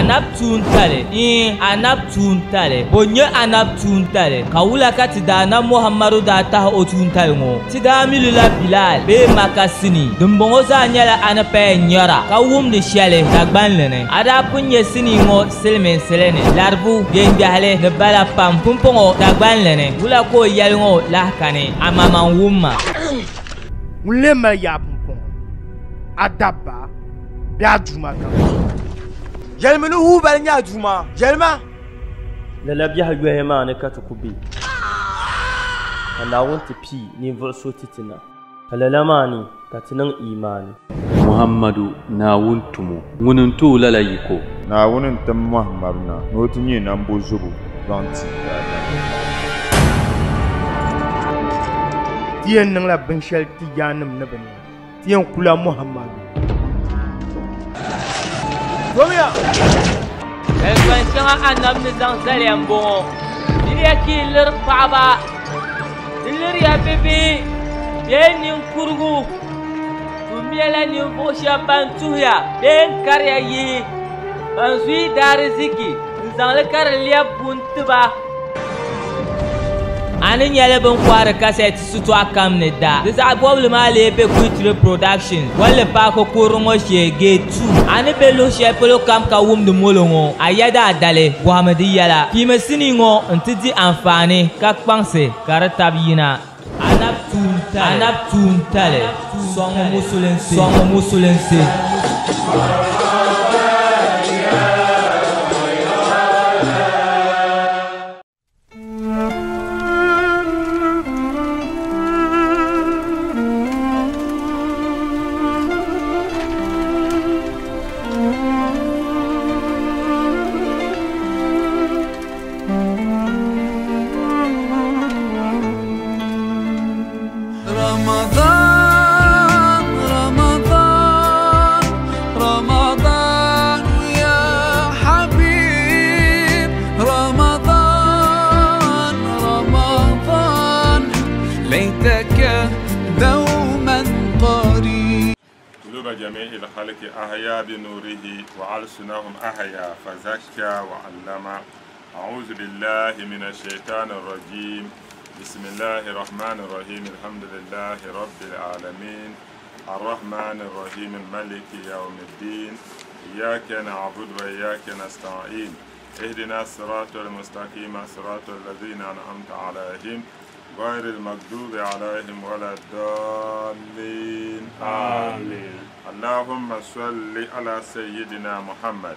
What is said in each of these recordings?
anab tuuntale anab tuuntale bonye anab tuuntale kawula ka ti daana muhammadu da taha o tuuntale ngo ti da milula bilal be makasini dumbongo za nyala ana pe nyara ka wumdi shele dagbanlene ada punye sini ngo silmen selene larbu genjahle ne bala pam pumpongo dagbanlene wula ko yalngo lahkane amama wumma ulema ya pumpong adaba ya juma kan yelminu hu bal nya juma yelma la labia ha yohema ne katukubi ala wonti pi ni volso titina ala lamani katinan imani muhammadu na wuntumu ngunin to lalayiko na wunin tam muhammadu na notinye nan bozubu banti tiyan nan la bin shal tiyanum na bani tiyan kula muhammadu Romia elwan shanga anam ni zang zalem bongo diriya ki lir paaba dilir ya bebe yenin kurgu tumiela ni bosha bantuya ben karya yi banzui dariziki zang le kar liya buntuba ani nyɛla bin kwari kasɛti sutu akam ni da di zaɣ bɔbili maa lee be Kuitri Production wali paaki kuri ŋɔ shee Gate 2 ani be luɣu shɛli polo kam ka wumdi molo ŋɔ a yɛda a dali bɔhimi di yɛla piimi sini ŋɔ n ti di anfaani ka kpaŋsi ka di tabi yina anab tuuntali sɔŋ musulinsi جميع الخلق أحيا بنوره وألسنهم أحيا فزكى وعلم أعوذ بالله من الشيطان الرجيم بسم الله الرحمن الرحيم الحمد لله رب العالمين الرحمن الرحيم الملك يوم الدين إياك نعبد وإياك نستعين اهدنا الصراط المستقيم صراط الذين أنعمت عليهم غير المغضوب عليهم ولا الضالين آمين اللهم صل على سيدنا محمد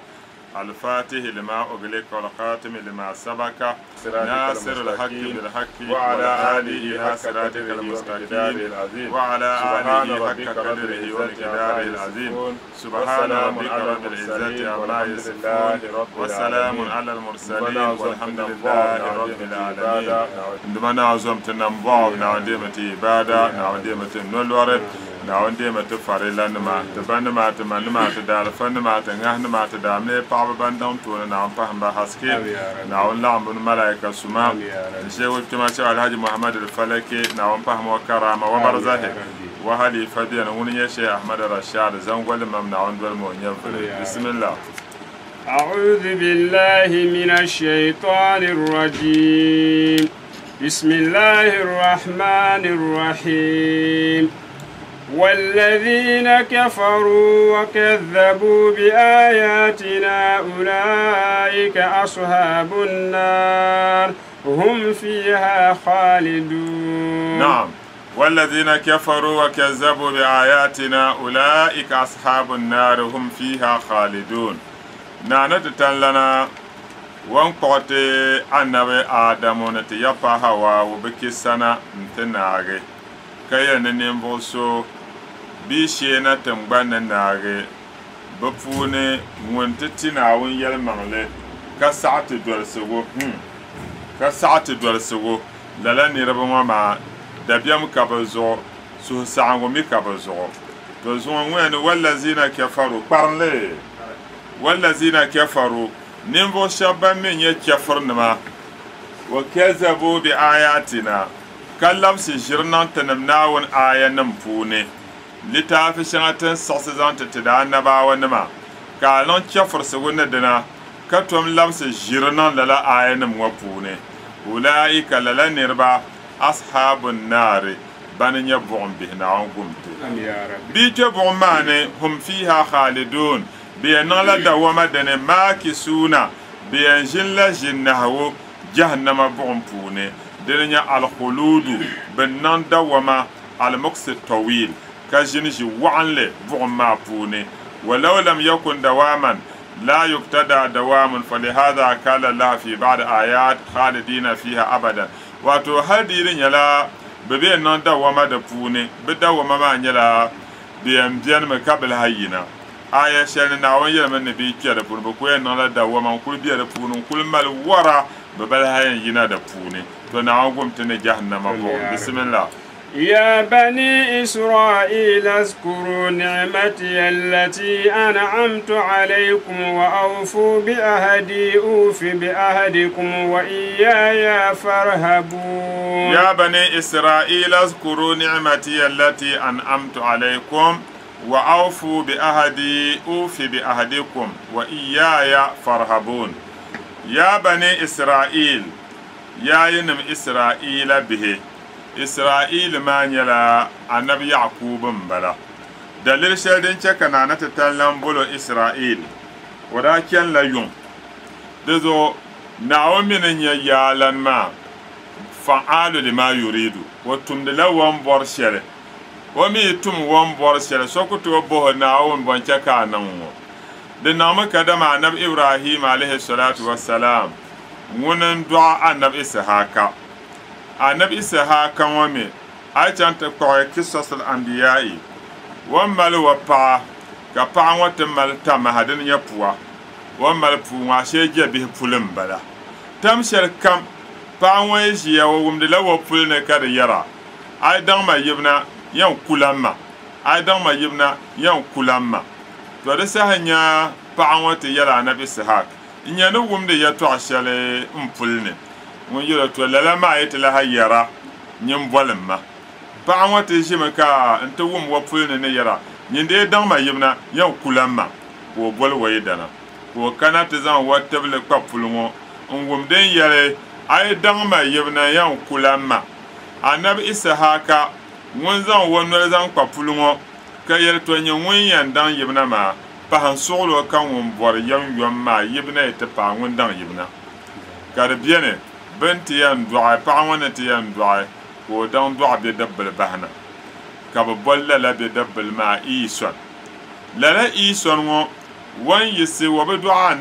الفاتح لما أغلق والخاتم لما سبق ناصر الحق بالحق وعلى آله حق صراطك المستقيم وعلى آله حق قدره ومقداره العظيم سبحان ربك رب العزة عما يصفون وسلام على المرسلين والحمد لله رب العالمين عندما نعزم تنبوع نعديمة إبادة نعديمة نلورد نعديمة فريلا نما تبنما تمنما تدالفنما تنغهنما تدامني بابا بندم تونا نعم فهم بحسكي نعم لعب الملائكة سمام نشيوه كما شاء الحاج محمد الفلكي نعم فهم وكرامة وبرزاه وهلي فدينا ونيا شيخ أحمد الرشاد زنقل ممنع بالمؤمنين بسم الله أعوذ بالله من الشيطان الرجيم بسم الله الرحمن الرحيم والذين كفروا وكذبوا بآياتنا أولئك أصحاب النار هم فيها خالدون. نعم والذين كفروا وكذبوا بآياتنا أولئك أصحاب النار هم فيها خالدون. نعنت لنا وانقوت النبي آدم نتيفا هوا وبكسنا نتناغي كي ننبوسو بيشينا تنبان ناغي بفوني وانتتنا وين يلمغلي كسعت دولسو للا نربما ما دبيام كابزو سوسعان ومي كابزو بزوان وين والذين كفروا قرنلي والذين كفروا نمبو شابا من يكفرنما وكذبوا بآياتنا كلام سجرنا تنمناون آية نمفوني لتافي شنطن سقسزان تتدان نباونما كالون كفر سوون دنا ka tom labs jirna lala ayanam wa puune ulaika lala nirba ashabun nari bananya bu'um bihna on gumte bi ke bu'um mane hum fiha khalidun bi nala dawama dane makisuna bi anjilla jinnahu jahannama bu'um puune denya al khuludu bin nan dawama al muqsid tawil كجنجي وعنله بغم مابوني ولو لم يكن دواما لا يقتدى دوام فلهذا قال الله في بعض آيات خالدين فيها أبدا واتو هديرين يلا ببين نان دوما دبوني بدوما ما يلا بيان مكابل هينا آية شان ناوان يلا من نبي كيا دبون بكوين نان دوما كل بيا دبون كل مال ورا ببل هين ينا دبوني تناوان قمتني جهنم بسم الله يا بني إسرائيل اذكروا نعمتي التي أنعمت عليكم وأوفوا بأهدي أوف بأهدكم وإياي فارهبون يا بني إسرائيل اذكروا نعمتي التي أنعمت عليكم وأوفوا بأهدي أوف بأهدكم وإياي فارهبون يا بني إسرائيل يا ينم إسرائيل به إسرائيل ما نيلا النبي يعقوب مبلا دليل شدين كنا نتتلم بلو إسرائيل ولكن لا يوم دزو نعومين يالن ما فعال لما يريد وتمدلا ومبرشل ومي تم ومبرشل سوكتو بوه نعوم بانشكا نمو دنام كدام النبي إبراهيم عليه الصلاة والسلام ونن دعاء النبي إسحاق النبي إسحاق ومي أيتان تقوى قصص الأنبياء ومال وبا كبا وتمال تمهدن يبوا ومال بوا شيء به فلم بلا تمشي كم باويجيا ومدلا وفلنا كذا يرى أيضا ما يبنا يوم كلامما أيضا ما يبنا يوم كلامما فلسه باوت يرى النبي إسحاق إني ومد يتواشل أمفلنا ونجلو تولى ما يتلها يرى نيمبولما باوت يجمعك أنت وفلنا يرى يندي دام يبنا يوم كلامما وبول ويدنا وكان تزان واتبل كفلمو ومدين يرى ay dangma yebna yan kulamma annabi Isahaka won zan wonno zan kwapulungo ka yel to nyi won yan dan yebna ma pa han solo kan won bor yan yomma yebna ite pa won dan yebna kar biene benti yan du'a pa won ti yan du'a ko dan du'a be dabbal bahna ka bolla la be dabbal ma ison la ison wo won yisi wo be du'a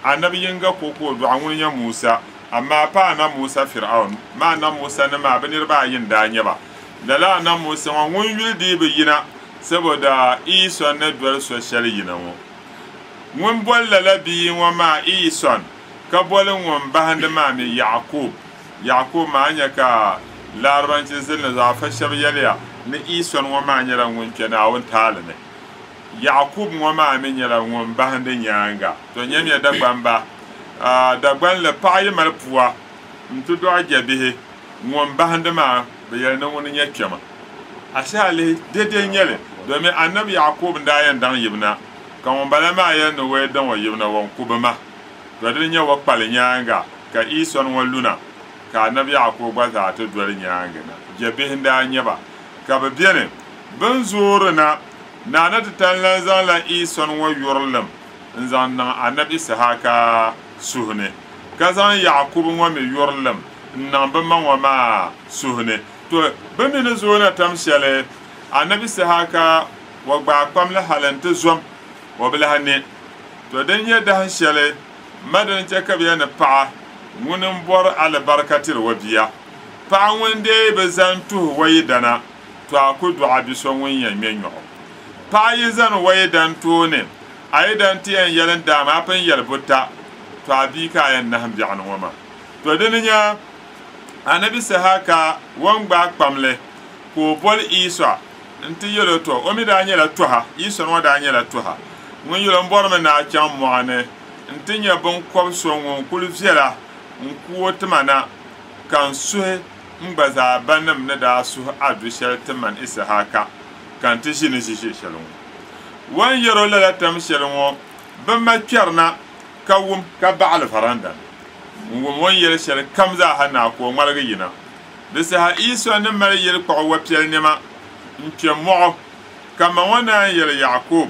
annabi yinga ko du'a won ya Musa amma pa na Musa Fir'aun ma na Musa na ma banir ba yin da ba da la na Musa won yuldi be yina saboda Isa na duwar social yina wo won bolla la bi wa ma Isa ka bolin won ba handa ma mi Yaqub ma anya ka larban ci zilna za fa shabyaliya ni Isa wa ma anya ran won kenan won talane Yaqub wa ma mi nyara won ba handa nyanga to nyame da gbamba dagban le paɣa mali puwa ntu do ajabihi ŋun bahindi maa bi yɛli ni ŋuni nyɛ kpɛma ashali dede nyɛli domin annabi Yaqub n daa yɛn daŋ yibina ka ŋun bala maa yɛli ni wei daŋ wa yibina wan kubi ma to di nyɛ wa kpali nyaanga ka Isa ŋun luna ka annabi Yaqub gba zaa ti doli nyaanga na jabihi n daa nyɛ ba ka bi beni bin zoori na naana ti tan lan zaŋ la Isa ŋun yurilim n zaŋ niŋ annabi Isahaka suhne kazan Yaqub wa mi yurlam nan ba man wa ma suhne to ba mi ne zo na tamshale annabi Isahaka wa gba kwam la halanta zom wa bil hanne to dan ya da hanshale madan ta ka biya na pa munin bor al barakatir wa biya pa wande be zan tu wayi dana to akudu abison won yan menyo pa yi zan wayi dan to ne ayi dan tiyan yalan da ma pan yalbuta to abi kayan na hambi'an wama to dininya annabi Isahaka wan gba kpamle ko bol Isa nti yelo to o mi da nyela toha Isa no da nyela toha mun yelo mborme na cham moane nti nya bon kwabso won kulfiela nku otmana kan suhe mbaza banam na da su adu sheltman Isahaka kan tishini shi shelon wan yero la tam shelon ban ma kyarna ka wum ka ba'al faranda wum won yel shel kamza hana ko malga yina de sa Isa ne mal yel ko wapel nema nke mo kama wana yel Yakub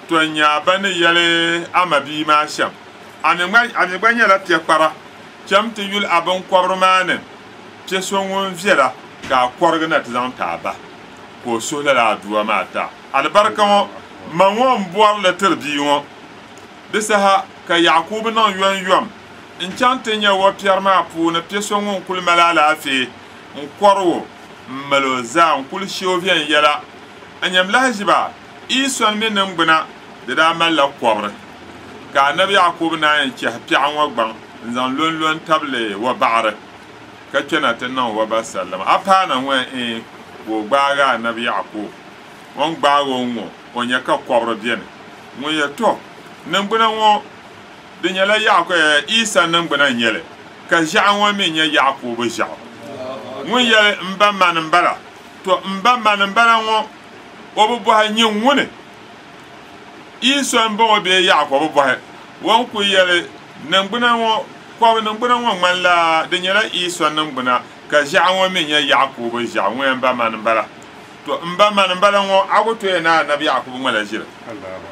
to nya ban yel amabi ma sham anigba nya la tie kpara cham te yul abon kobrmane che so won viela ka korga na tizan taba ko so la duwa mata albarka mo manwon buar la terbiyo de sa ka Yakub na yom enchante nya wo pierma pu na peso won kul malala afi nkorwo maloza nkul shiovian yela anyam lahajiba Isa min ngbana de da mala kobre ka nabi Yakub na en che pian wa gban nzan lon table wa ba're ka kena tan wa ba sallama apana wa wo gbaga nabi Yakub won gbago ngo onya ka kobre bien mo ye to ngbana wo de nyala Yakub Isa ngbana nyele ka ja'an wa min ya Yakub ja'a mo ye mba man mbala to mba man mbala wo obo ha nyin wone Isa mbo be Yakub bo ha won ku yele ngbana wo ko ngbana wo man la de nyala Isa ngbana ka ja'an wa min ya Yakub ja'a wo mba man mbala to mba man mbala wo agoto na nabi Yakub ngala jira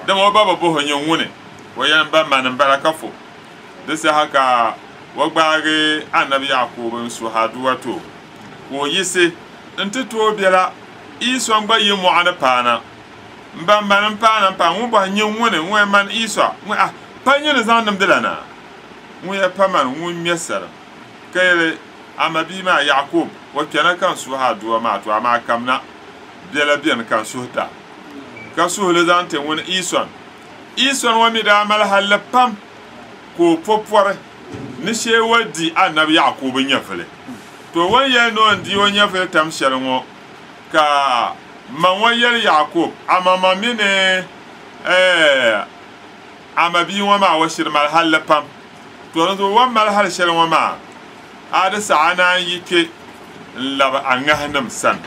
de mo baba bo ho nyin wone wo ya mba man mbala kafo de se haka wo gbaage anabi Yakub su haduwa to wo yise nteto biara Isa ngba yemu ana pana mba man pana pa wo ba nyin wone wo man Isa wo pa nyin zanam dilana wo ya pa man wo miesara kayele amabi ma Yakub wo kana kan su haduwa ma to ama kamna biela bien kan suhta ka suhle zante won Isa wo mi da mal hal pam ko popore ni she wadi anabi Yakub nyafele to won ye no ndi won nyafele tam sherwo ka man won ye Yakub amama mine amabi wa ma wa shir mal hal pam to no won mal hal sherwo ma ada saana yike laba angahnam san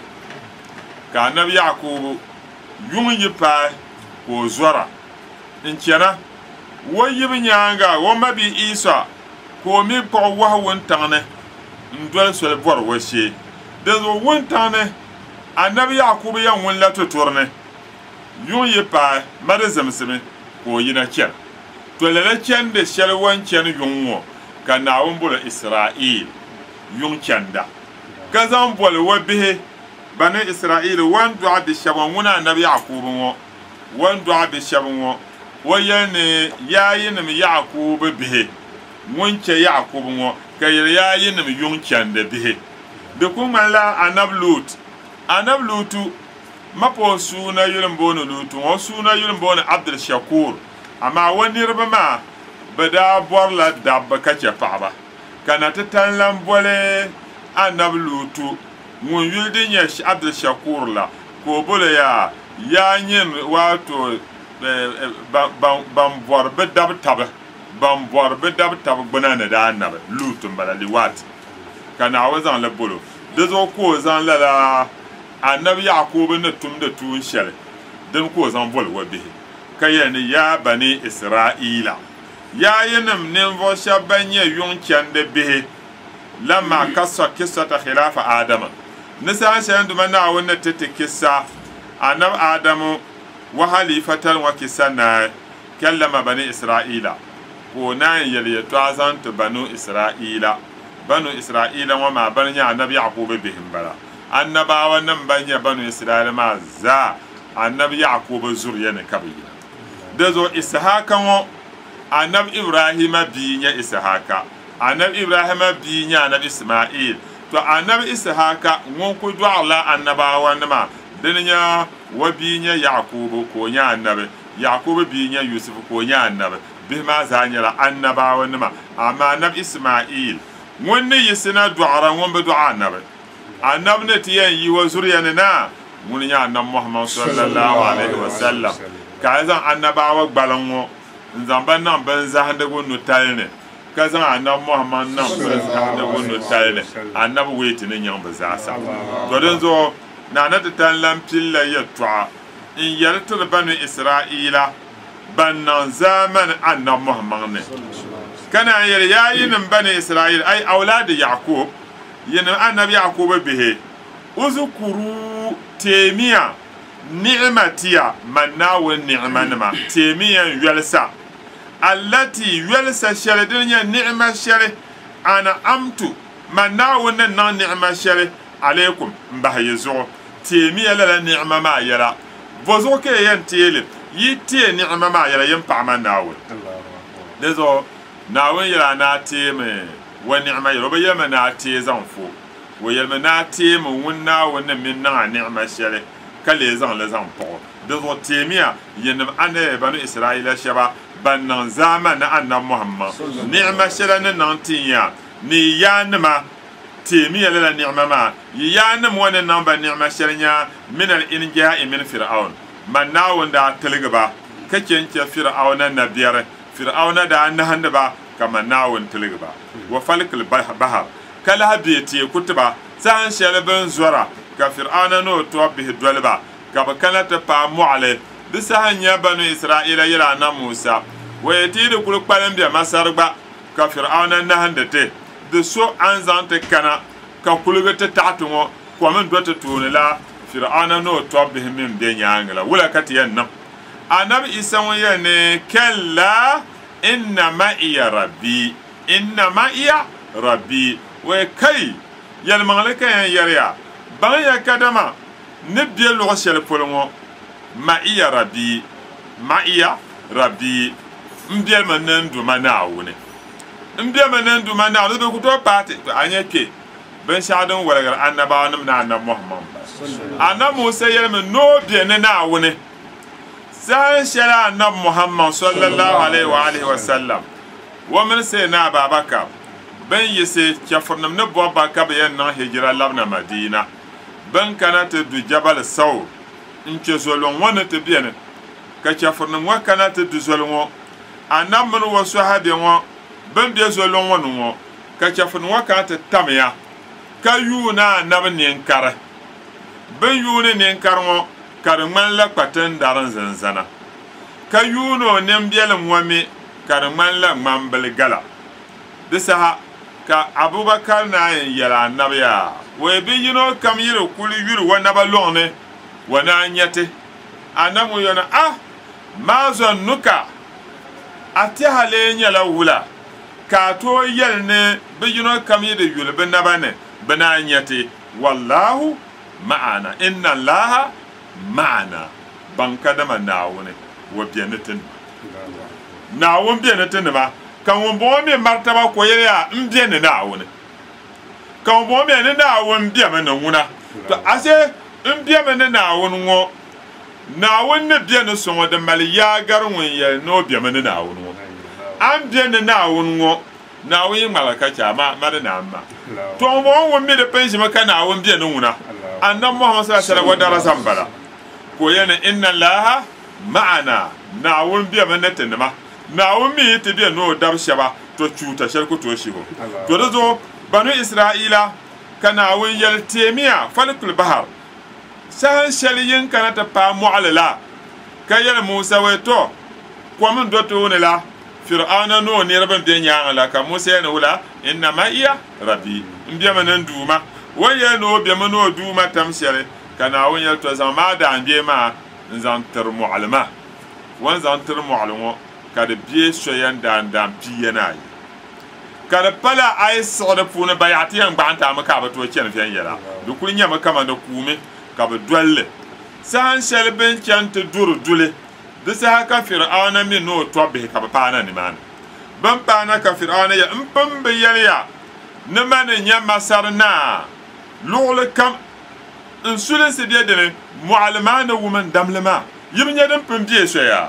ka anabi Yakub yung yipa ko zora inchana wo yibi nyanga wo mabi Isa ko mi ko wa won tane ndol so bor wo she de zo won tane anabi Yakub ya won la to torne yung yipa madazam seme ko yina chen to lele chen de shel won chen yung wo ka na won bolo Israel yung chanda ka zan bolo wo bihe bani Israel wan du'a bi shaban wuna nabi Yakub wo wan du'a bi shaban wo wayane yayin mi Yakub bihe munce Yakub wo kayir yayin mi yuncan da bihe da kuma la anablutu mapo suna yulin bono lutu wo suna yulin bono Abdul Shakur amma wani rubama bada borla dabba kace fa'aba kana tatallan bole anablutu mun yulde nya Abdul Shakur la ko bole ya yin wato bam borbe dab tab banana da annabi lutun balali wat kana wazan la bolo da zo ko zan la annabi Yakub ne tum da tun shel dan ko zan bol wabe kayani ya bani Isra'ila ya yinam ne vo shabanye yun kyande be lamma kassa ta khilafa adama nisa shan duma na wannan tete kissa annab adamu wa halifatan wa kisana kallama bani Isra'ila ko nan yele to azan to banu Isra'ila wa ma banya annabi Yakub bihim bala annabawa nan banya banu Isra'ila ma za annabi Yakub zuriya ne kabila dazo Ishaqa wo annabi Ibrahim binya Ishaqa annabi Ibrahim binya annabi Isma'il to annabi Ishaqa ngon ko do Allah annabawa nama danya wa binya Yakub ko nya annabi Yakub binya Yusuf ko nya annabi bima zanyala annabawa nama amma annabi Isma'il wonne yisina du'ara won be du'a annabi ne tiyan yi wa zuriya na mun nya annabi Muhammad sallallahu alaihi wasallam ka zan annabawa gbalan wo nzamba nan ban zahande gonno talne ka zan annabi Muhammad nan ban zahande gonno talne annabi weti ne nyam ba zasa to dan zo na ta tan lampilla ya tu'a in yarta banu Isra'ila bannan zaman annab muhammad ne kana yel yayin bani isra'il ay aulad yaqub yin annab yaqub bihe uzkuru temiya ni'matiya mannaw ni'manma temiya yalsa allati yalsa sharadin ni'ma shari ana amtu mannaw nan ni'ma shari alaikum bahayezo temiya la ni'ma ma yara bozo ke yan tele yite ni'ma ma yara yan pa mannaw lezo nawon yara na teme wa ni'ma yara ba yama na te zanfo wa yama na teme wunna wannan min na ni'ma shari kale zan la zan po lezo temiya yenam ane banu isra'ila shaba bannan zaman annab muhammad ni'ma shari nan tinya ni yanma تيمية للا نعمة ما يانم وانا نمبا نعمة شرنيا من الإنجاء من فرعون من ناون دا تلقبا كچنك فرعون نبيار فرعون دا نهندبا كما ناون تلقبا وفلك البحر كلا بيتي كتبا سان شلبن زورا كفرعون نو توبه الدولبا كما كانت پامو عليه بسهن يبنو إسرائيل يلانا موسى ويتيد كل قلن بيا مساربا كفرعون نهندته de so anzante kana ka kulugata ta'tungo ko man dota tunila fir'auna no tobbe min be nyaangala wala katiyan nam annabi isa waya ne kalla inna ma iya rabbi wa kai yal malaka yan yarya ban ya kadama ne biye lo shel polongo ma iya rabbi mbiel manan du manawune mbiya manan du mana do ko to pate anyake ben shadon walagar annabawa nam na annab muhammad annab musa yelme no biye ne na wone san shara annab muhammad sallallahu alaihi wa sallam wa min sayna babaka ben yese chafurnam ne boba ka be na hijra labna madina ben kanata du jabal saw inke zolon wona te biye ne ka chafurnam wa kanata du zolon annab mun wa sahabi wa ben biya zo lon wonu ngo ka chafun wakata tamya ka yuna nab ninkar ben yuna ninkar ngo kar man la patan daran zanzana ka yuno nem biel mwami kar man la mambel gala disa ka abubakar na yala nabya we bi yino kam yiro kuli yuru wana balone wana nyate anamu yona ma zannuka atihale nyala wula ka to yel ne be yino kam yede yul be nabane bana nyati wallahu ma'ana inna allaha ma'ana banka da manawune wa biyanetin nawun biyanetin ma kan won bo me martaba ko ya mbiyane nawune kan bo me ne nawun biyame wuna to ase mbiyame ne nawun ngo nawun ne biyane so de mali ya garwon ye no biyame ne nawun ngo an biyan na awun ngo na awun malaka cha ma mare na amma to mo won mi de penji maka na awun biyan wuna annan muhammad sallallahu alaihi wa sallam sambala ko yana inna allaha ma'ana na awun biyan na tanma na awun mi te biyan no dab shaba to cuta sharku to shigo to dazo banu isra'ila kana awun yal temiya falkul bahar san shaliyin kana ta pa mu'alala kayal musa weto ko mun doto ne la fir'auna no ne rabban be nyaanga la ka musa yana wula inna ma iya rabbi mbiya manan duma waya no be mano duma tamshere kana won yel to zama da ambe ma nzan tar mu'alima wan zan tar mu'alimo kada biye soyan dan piye na yi kada pala ay sɔgda puuni bayati yan gbanta maka ba to ken fen yela du kul nyama kama da kume ka ba dolle san shel ben chante dule de sa ka fir'auna min no tobe ka ba pana ni man ban pana ka fir'auna ya mpam be yelya ne man nyama sarna lughle kam insulin se dia de mu'allimana woman damlama yim nyadam pam die so ya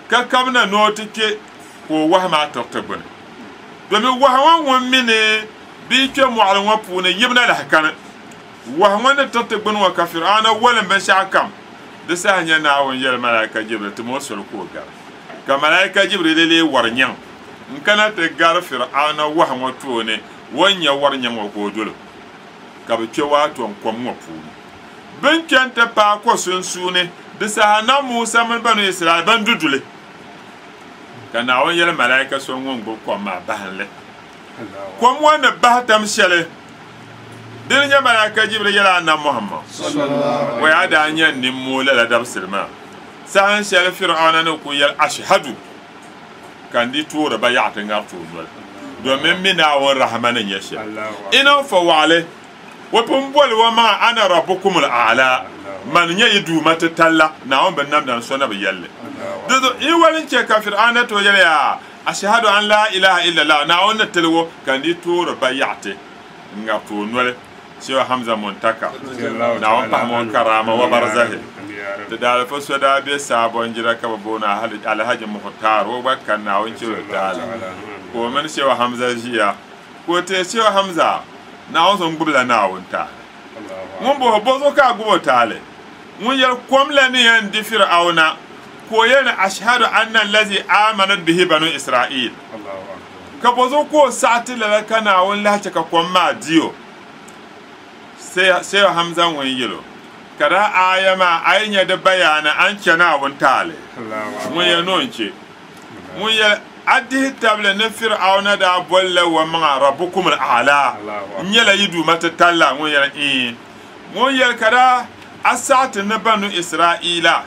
ka kabna no tike ko wahma toktabun domin wahawan wọn mini bi ke mu'alin wa puuni yibna la hakana wahawan da tatta gbin wa kafir ana walan ban sha kam da sa hanya na won yel malaika jibril to mo sol ko gar ka malaika jibril le warnyan in kana ta gar fir'auna wahawan to ne wanya warnyan wa ko dole ka bi ke wa to kwam wa puuni ban kan ta pa ko sun sune da sa na musa man banu isra'il ban dudule ka naawun yɛli malaika so ŋun gbubi kom maa bahinli kom wanda bahitam shɛli dini nyɛ malaika Jibril yɛla annabi Muhammad wa yaa daa nyɛ nimmooli la dabsili maa sahan shɛli Fir'auna ni ku yɛli ashhadu kan di toori ba yaɣati ŋari tooi noli domin mi naawun rahama ni nyɛ shɛli ina fa waɣali wa pun boli wa maa ana rabbukumul a'la man nyɛ yi duuma ti talla naawun bi namdan so na bi yɛlli dizo i walin chɛ ka Fir'auna to yɛli yaa ashhadu an la ilaha illallah naawun ni tiligo kan di toori ba yaɣati ŋari tooi noli Sheikh Hamza Muntaka naawun pahamon karama wa barzahi ti daali fo so daa be saabon jira ka bi boona Alhaji Muhtar wo gba kan naawun chiri daali ko mini Sheikh Hamza ʒiya ko te Sheikh Hamza naawun so gbubila naawun taali ŋun bozo ka gbubo taali ŋun yɛli kom la ni yɛn di Fir'auna ko yɛli ashhadu anna allazi amanat bihi banu Isra'il ka bozo ko saɣati lala ka naawun lahi chɛ ka kom maa diyo Sheikh Hamza ŋun yɛlo kada aya ma ayi nyɛ di bayana an chɛ naawun taali ŋun yɛ noon chɛ ŋun yɛ adihi tabili ni Fir'auna daa bolila wa maŋa rabbukumul a'la nyɛla yi duuma ti talla ŋun yɛli ŋun yɛli kada a saɣati ni banu Isra'ila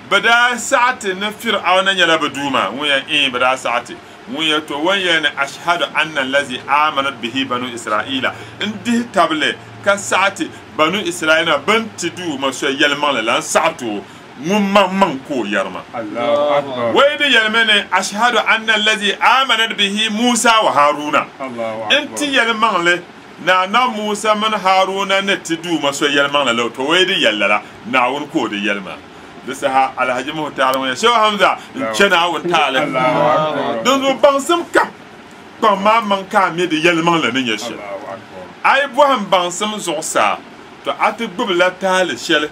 bi daa saɣati ni Fir'auna nyɛla bi duuma ŋun yɛli bi daa saɣati ŋun yɛ to wan yɛli ni ashhadu anna allazi amanat bihi banu Isra'ila n dihi tabili ka saɣati banu Isra'ila bin ti duuma so yɛlimaŋli la n saɣato ŋun maŋ ko yɛrima wai di yɛlimi ni ashhadu anna allazi amanat bihi Musa wa Haruna n ti yɛlimaŋli na Musa mini Haruna ni ti duuma so yɛlimaŋli la to wai di yɛlli la naawun ko di yɛlima di saha Alhaji Muhtar ŋun yɛ Sheikh Hamza n chɛ naawun taali din zo baŋsim kam kpaŋ maa maŋ ka mi di yɛlimaŋli ni nyɛ shɛli ayi bɔhim baŋsim zuɣusaa to a ti gbubi la taali shɛli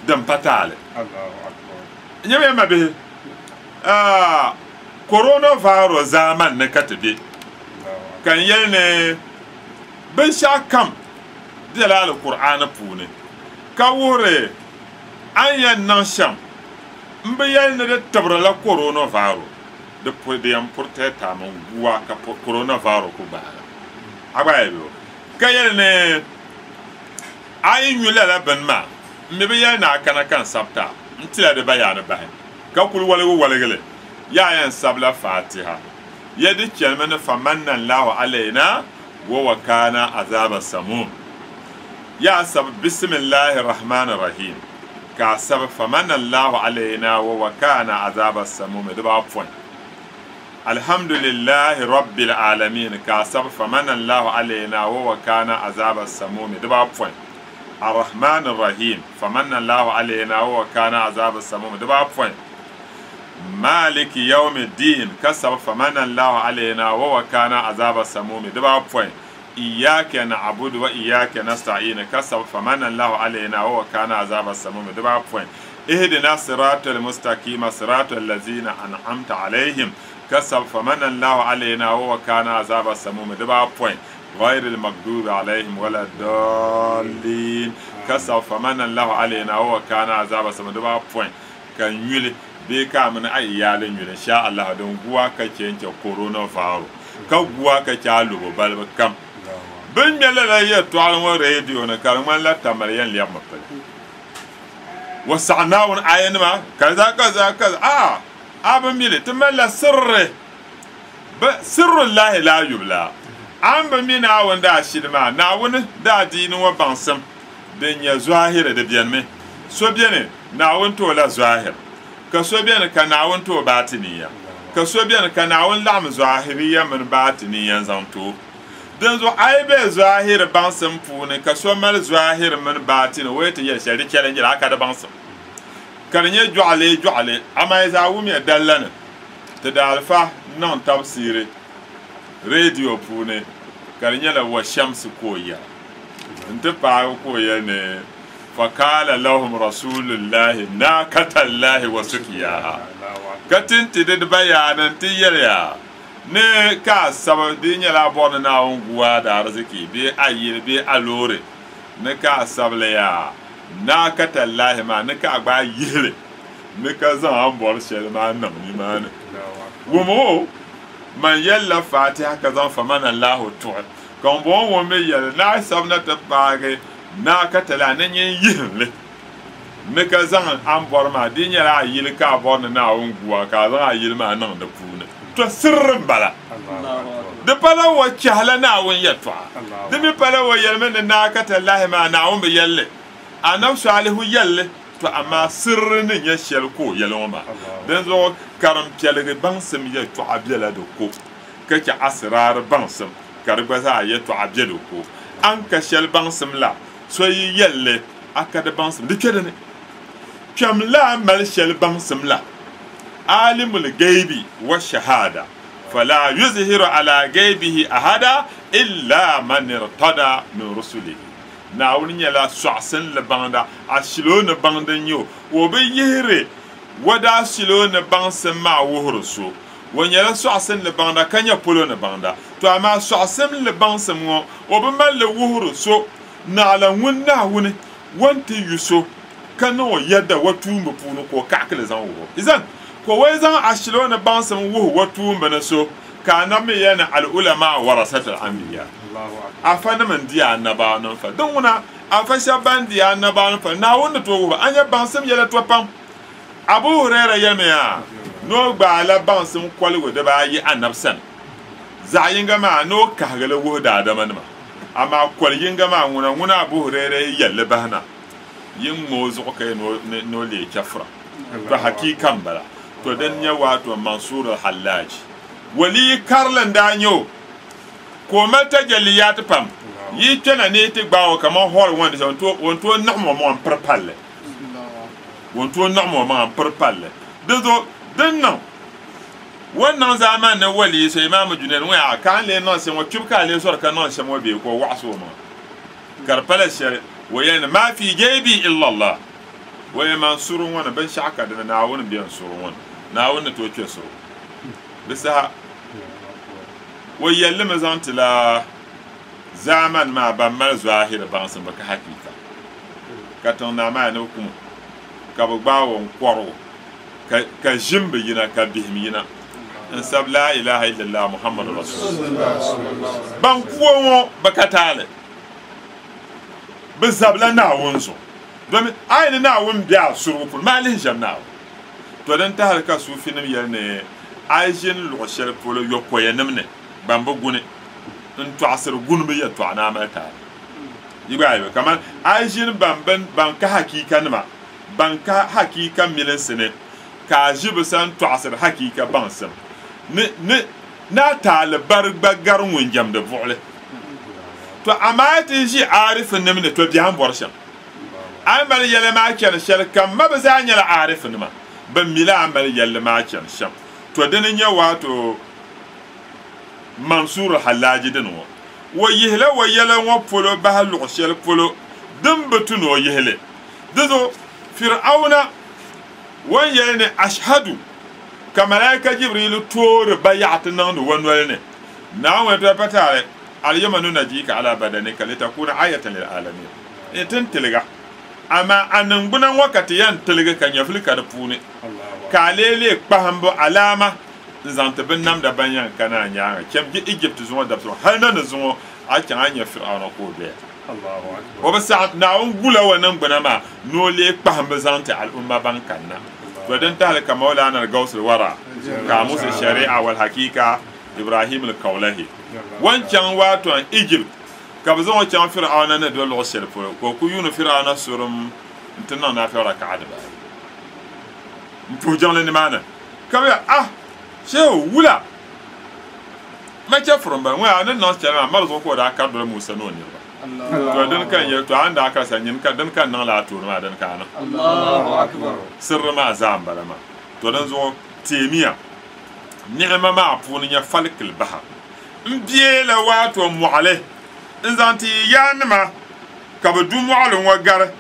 din pa taali nyɛ yɛma bihi coronavirus zaman ni ka ti be kan yɛli ni binshɛɣu kam bela Al-Qur'ani puuni ka wuhiri an yɛn niŋ shɛm n bi yɛli ni di tibiri la coronavirus di yɛn puriti taamin guwa ka coronavirus ku baala a gba yɛ biyo ka yɛli ni a yi nyula la bin maa n mi bi yɛli ni a kana kan sabta n tila di bayaani bahi ka kuli waligili yaa yɛn sabila Fatiha yɛdi chɛlimi ni famanna Allahu alayna wa wakana azaba samum yaa sabi bismillahi rahmani rahim ka sabi famanna Allahu alayna wa wakana azaba samum di baa pɔin alhamdulillahi rabbil alamin ka sabi famanna Allahu alayna wa wakana azaba samum di baa pɔin الرحمن الرحيم فمن الله علينا وكان عذاب السموم دبا بوين مالك يوم الدين كسب فمن الله علينا وكان عذاب السموم دبا بوين إياك نعبد وإياك نستعين كسب فمن الله علينا وكان عذاب السموم دبا بوين اهدنا الصراط المستقيم صراط الذين أنعمت عليهم كسب فمن الله علينا وكان عذاب السموم دبا بوين غير المغضوب عليهم ولا الضالين كسر فمن الله علينا وكان عذاب السموم دبا بوين kan yuli be ka mun ai yalin yuli insha Allah don guwa ka cence corona virus ka guwa ka cha lugo balba kam bin mele la ya to alon radio na karman la tamariyan liya mafal wasana won ayan ma kaza abin mele tamalla sirri ba sirrullahi la yubla an ba mina wanda shidma na wani da dinin wa bansam den ya zahira da biyan me so biyan na wonto la zahir ka so biyan ka na wonto batiniya ka so biyan ka na won lam zahiriya min batiniyan zanto dan zo ai be zahir bansam fune ka so mal zahir min batin wayta ya shari kelen jira aka da bansam karnya ju'ale amma za wumi dallana ta da alfa non tafsiri radio fune karnya la wa shamsu koya nta pa koya ne fakala lahum rasulullahi nakatallahi wa sukiyaha katin tidid bayanan tiyya ne ka sabadin ya labon na unguwa da arziki bi ayyir bi alore ne ka sabla ya nakatallahi ma ne ka ba yire ne ka zan an bor shel ma nan ni ma ne ومو من يلا فاتحة كذا فمن الله تعالى كم بون ومي يلا ناس سبنا تباغي نا كتلا نيجي يهله مكازان أمبورما دينيا لا يلكا بون نا ونقوا كذا يلما نان دبونه تسر بلا de pala wa chahla na won yatwa de mi pala wa yelmen na katallahi ma na won be yalle anab salihu yalle to amma sirrin ya shel ko yeloma dan zo karam pelege bansam ya to abela do ko kake asrar bansam karba za ya to abela ko an ka shel bansam la so yi yalle akada bansam de kedane kamla mal shel bansam la alimul gaibi wa shahada فلا يظهر على غيبه أحدا إلا من ارتضى من رسله ناون يلا سعسن لباندا أشلون باندنيو وبيهري ودا أشلون بانسن ما وهرسو ونيلا سعسن لباندا كان يبولون باندا تو أما سعسن لبانسن وبمال وهرسو نالا ونا وني وانتي يسو كانوا يدا وتوم بونو كو كاكل زانو إذن ko wai zan ashilo na bansan wuhu watu mbana so kana me yana al ulama warasatul anbiya afana man dia annaba non fa don wona afasha bandiya annaba non fa na wona to wo anya bansam yala to pam Abu Hurairah yamya no gba ala bansam kwalwo da ba yi annabsan zayinga ma no kagala wo da adama ma amma kwalyinga ma wona Abu Hurairah yalla bahna yin mozu ko kay no le kafra to hakikan bala to dan ya wato Mansur al-Hallaj wali karlan danyo ko mata jaliyat pam yi tana ne ti gbawo kaman hol wanda wonto nahmo mo perpalle wonto nahmo mo perpalle dezo denno wannan zaman na wali sai Imam Junayd wa kan le non se mo kibka le sor kan non se mo be ko waso mo karpala shari wayan ma fi jaybi illa Allah waya Mansur wana ban shaka da na wani biyan surun wana na wannan to ke so bisa wai yalle mazantila zaman ma ban mal zahira ban san baka hakika ka ton na ma na hukum ka bagbawo kwaro ka jimbe yina ka bihmina in sab la ilaha illallah muhammadur rasulullah ban kuwo baka tale bizabla na wonso domin ayi na won biya surukul malin jannaw to dan ta halka sufi nim yerne ajin lo shel polo yokoye nimne bamba gune in to asir gunbe ya to ana mata yibayo kaman ajin bamban banka hakika nima banka hakika milen sene ka jibu san to asir hakika bansam ne na talibar bagar mun jamde vole to amati ji arifin nimne to biyan borshan ay mal yele ma ken shel kam mabza nyala arifin ma ban mila amal yalle ma can sham to dinin ya wato Mansur al-Hallaj din wo yihla wo yala wo polo ba lu shel polo dum batun wo yihle dizo fir'auna wo yene ashhadu kamalaika jibril tore bayat nan wonwale ne na wa ta patare al-yamanu najika ala badanika litakuna ayatan lil alamin etan tiliga ama anan gunan wakati yan tiliga kan yaflika da pune kalele kpahambo alama zante bin nam da banyan kana nya kem gi Egypt zuwa da so har nan zuwa a kan anya fir'auna ko be Allahu akbar wa basa na on gula wannan guna ma no le kpahambo zante al umma bankanna to dan talaka maulana al-gausul wara ka musu shari'a wal hakika Ibrahim al-Kaulahi wancan wato Egypt ka bazan wancan fir'auna na dole wasel ko ku yunu fir'auna surum tunna na fara ka'ada ba mpujan le mana kabya shehu wula ma ce from ba wa nan non chama mar zo ko da ka dole Musa no ne ba to dan kan ya to anda aka sanyin ka dan kan nan la to ma dan kana Allahu akbar sirra ma zambala ma to dan zo temiya ni'ma ma afun ya falkil bahar mbiela wato mu'ale nzanti yanma ka bu mu'alun wagar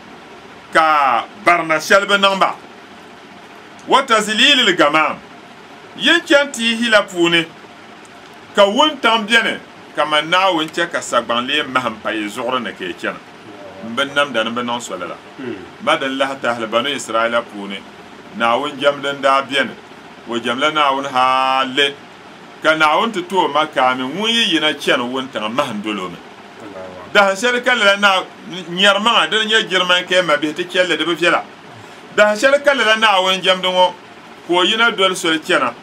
ka barna shalba namba wa tazlilil gamam yankanti hila pune ka wuntam biene kama na wunce ka sagbanle maham paye zugro na ke kena ben nam dan ben non solala madan la ta banu israila pune na wun jamdan da biene jamla naawun haale ka naawun ti to makami ŋun yi yina chɛni wuntaŋa mahim dolo mi dahin shɛli ka lala na nyɛrimaŋa di nyɛ girman kaya ma bihi ti chɛlli di bi viɛla dahin shɛli ka lala naawun jɛmdi ŋɔ ka o yina doli soli chɛna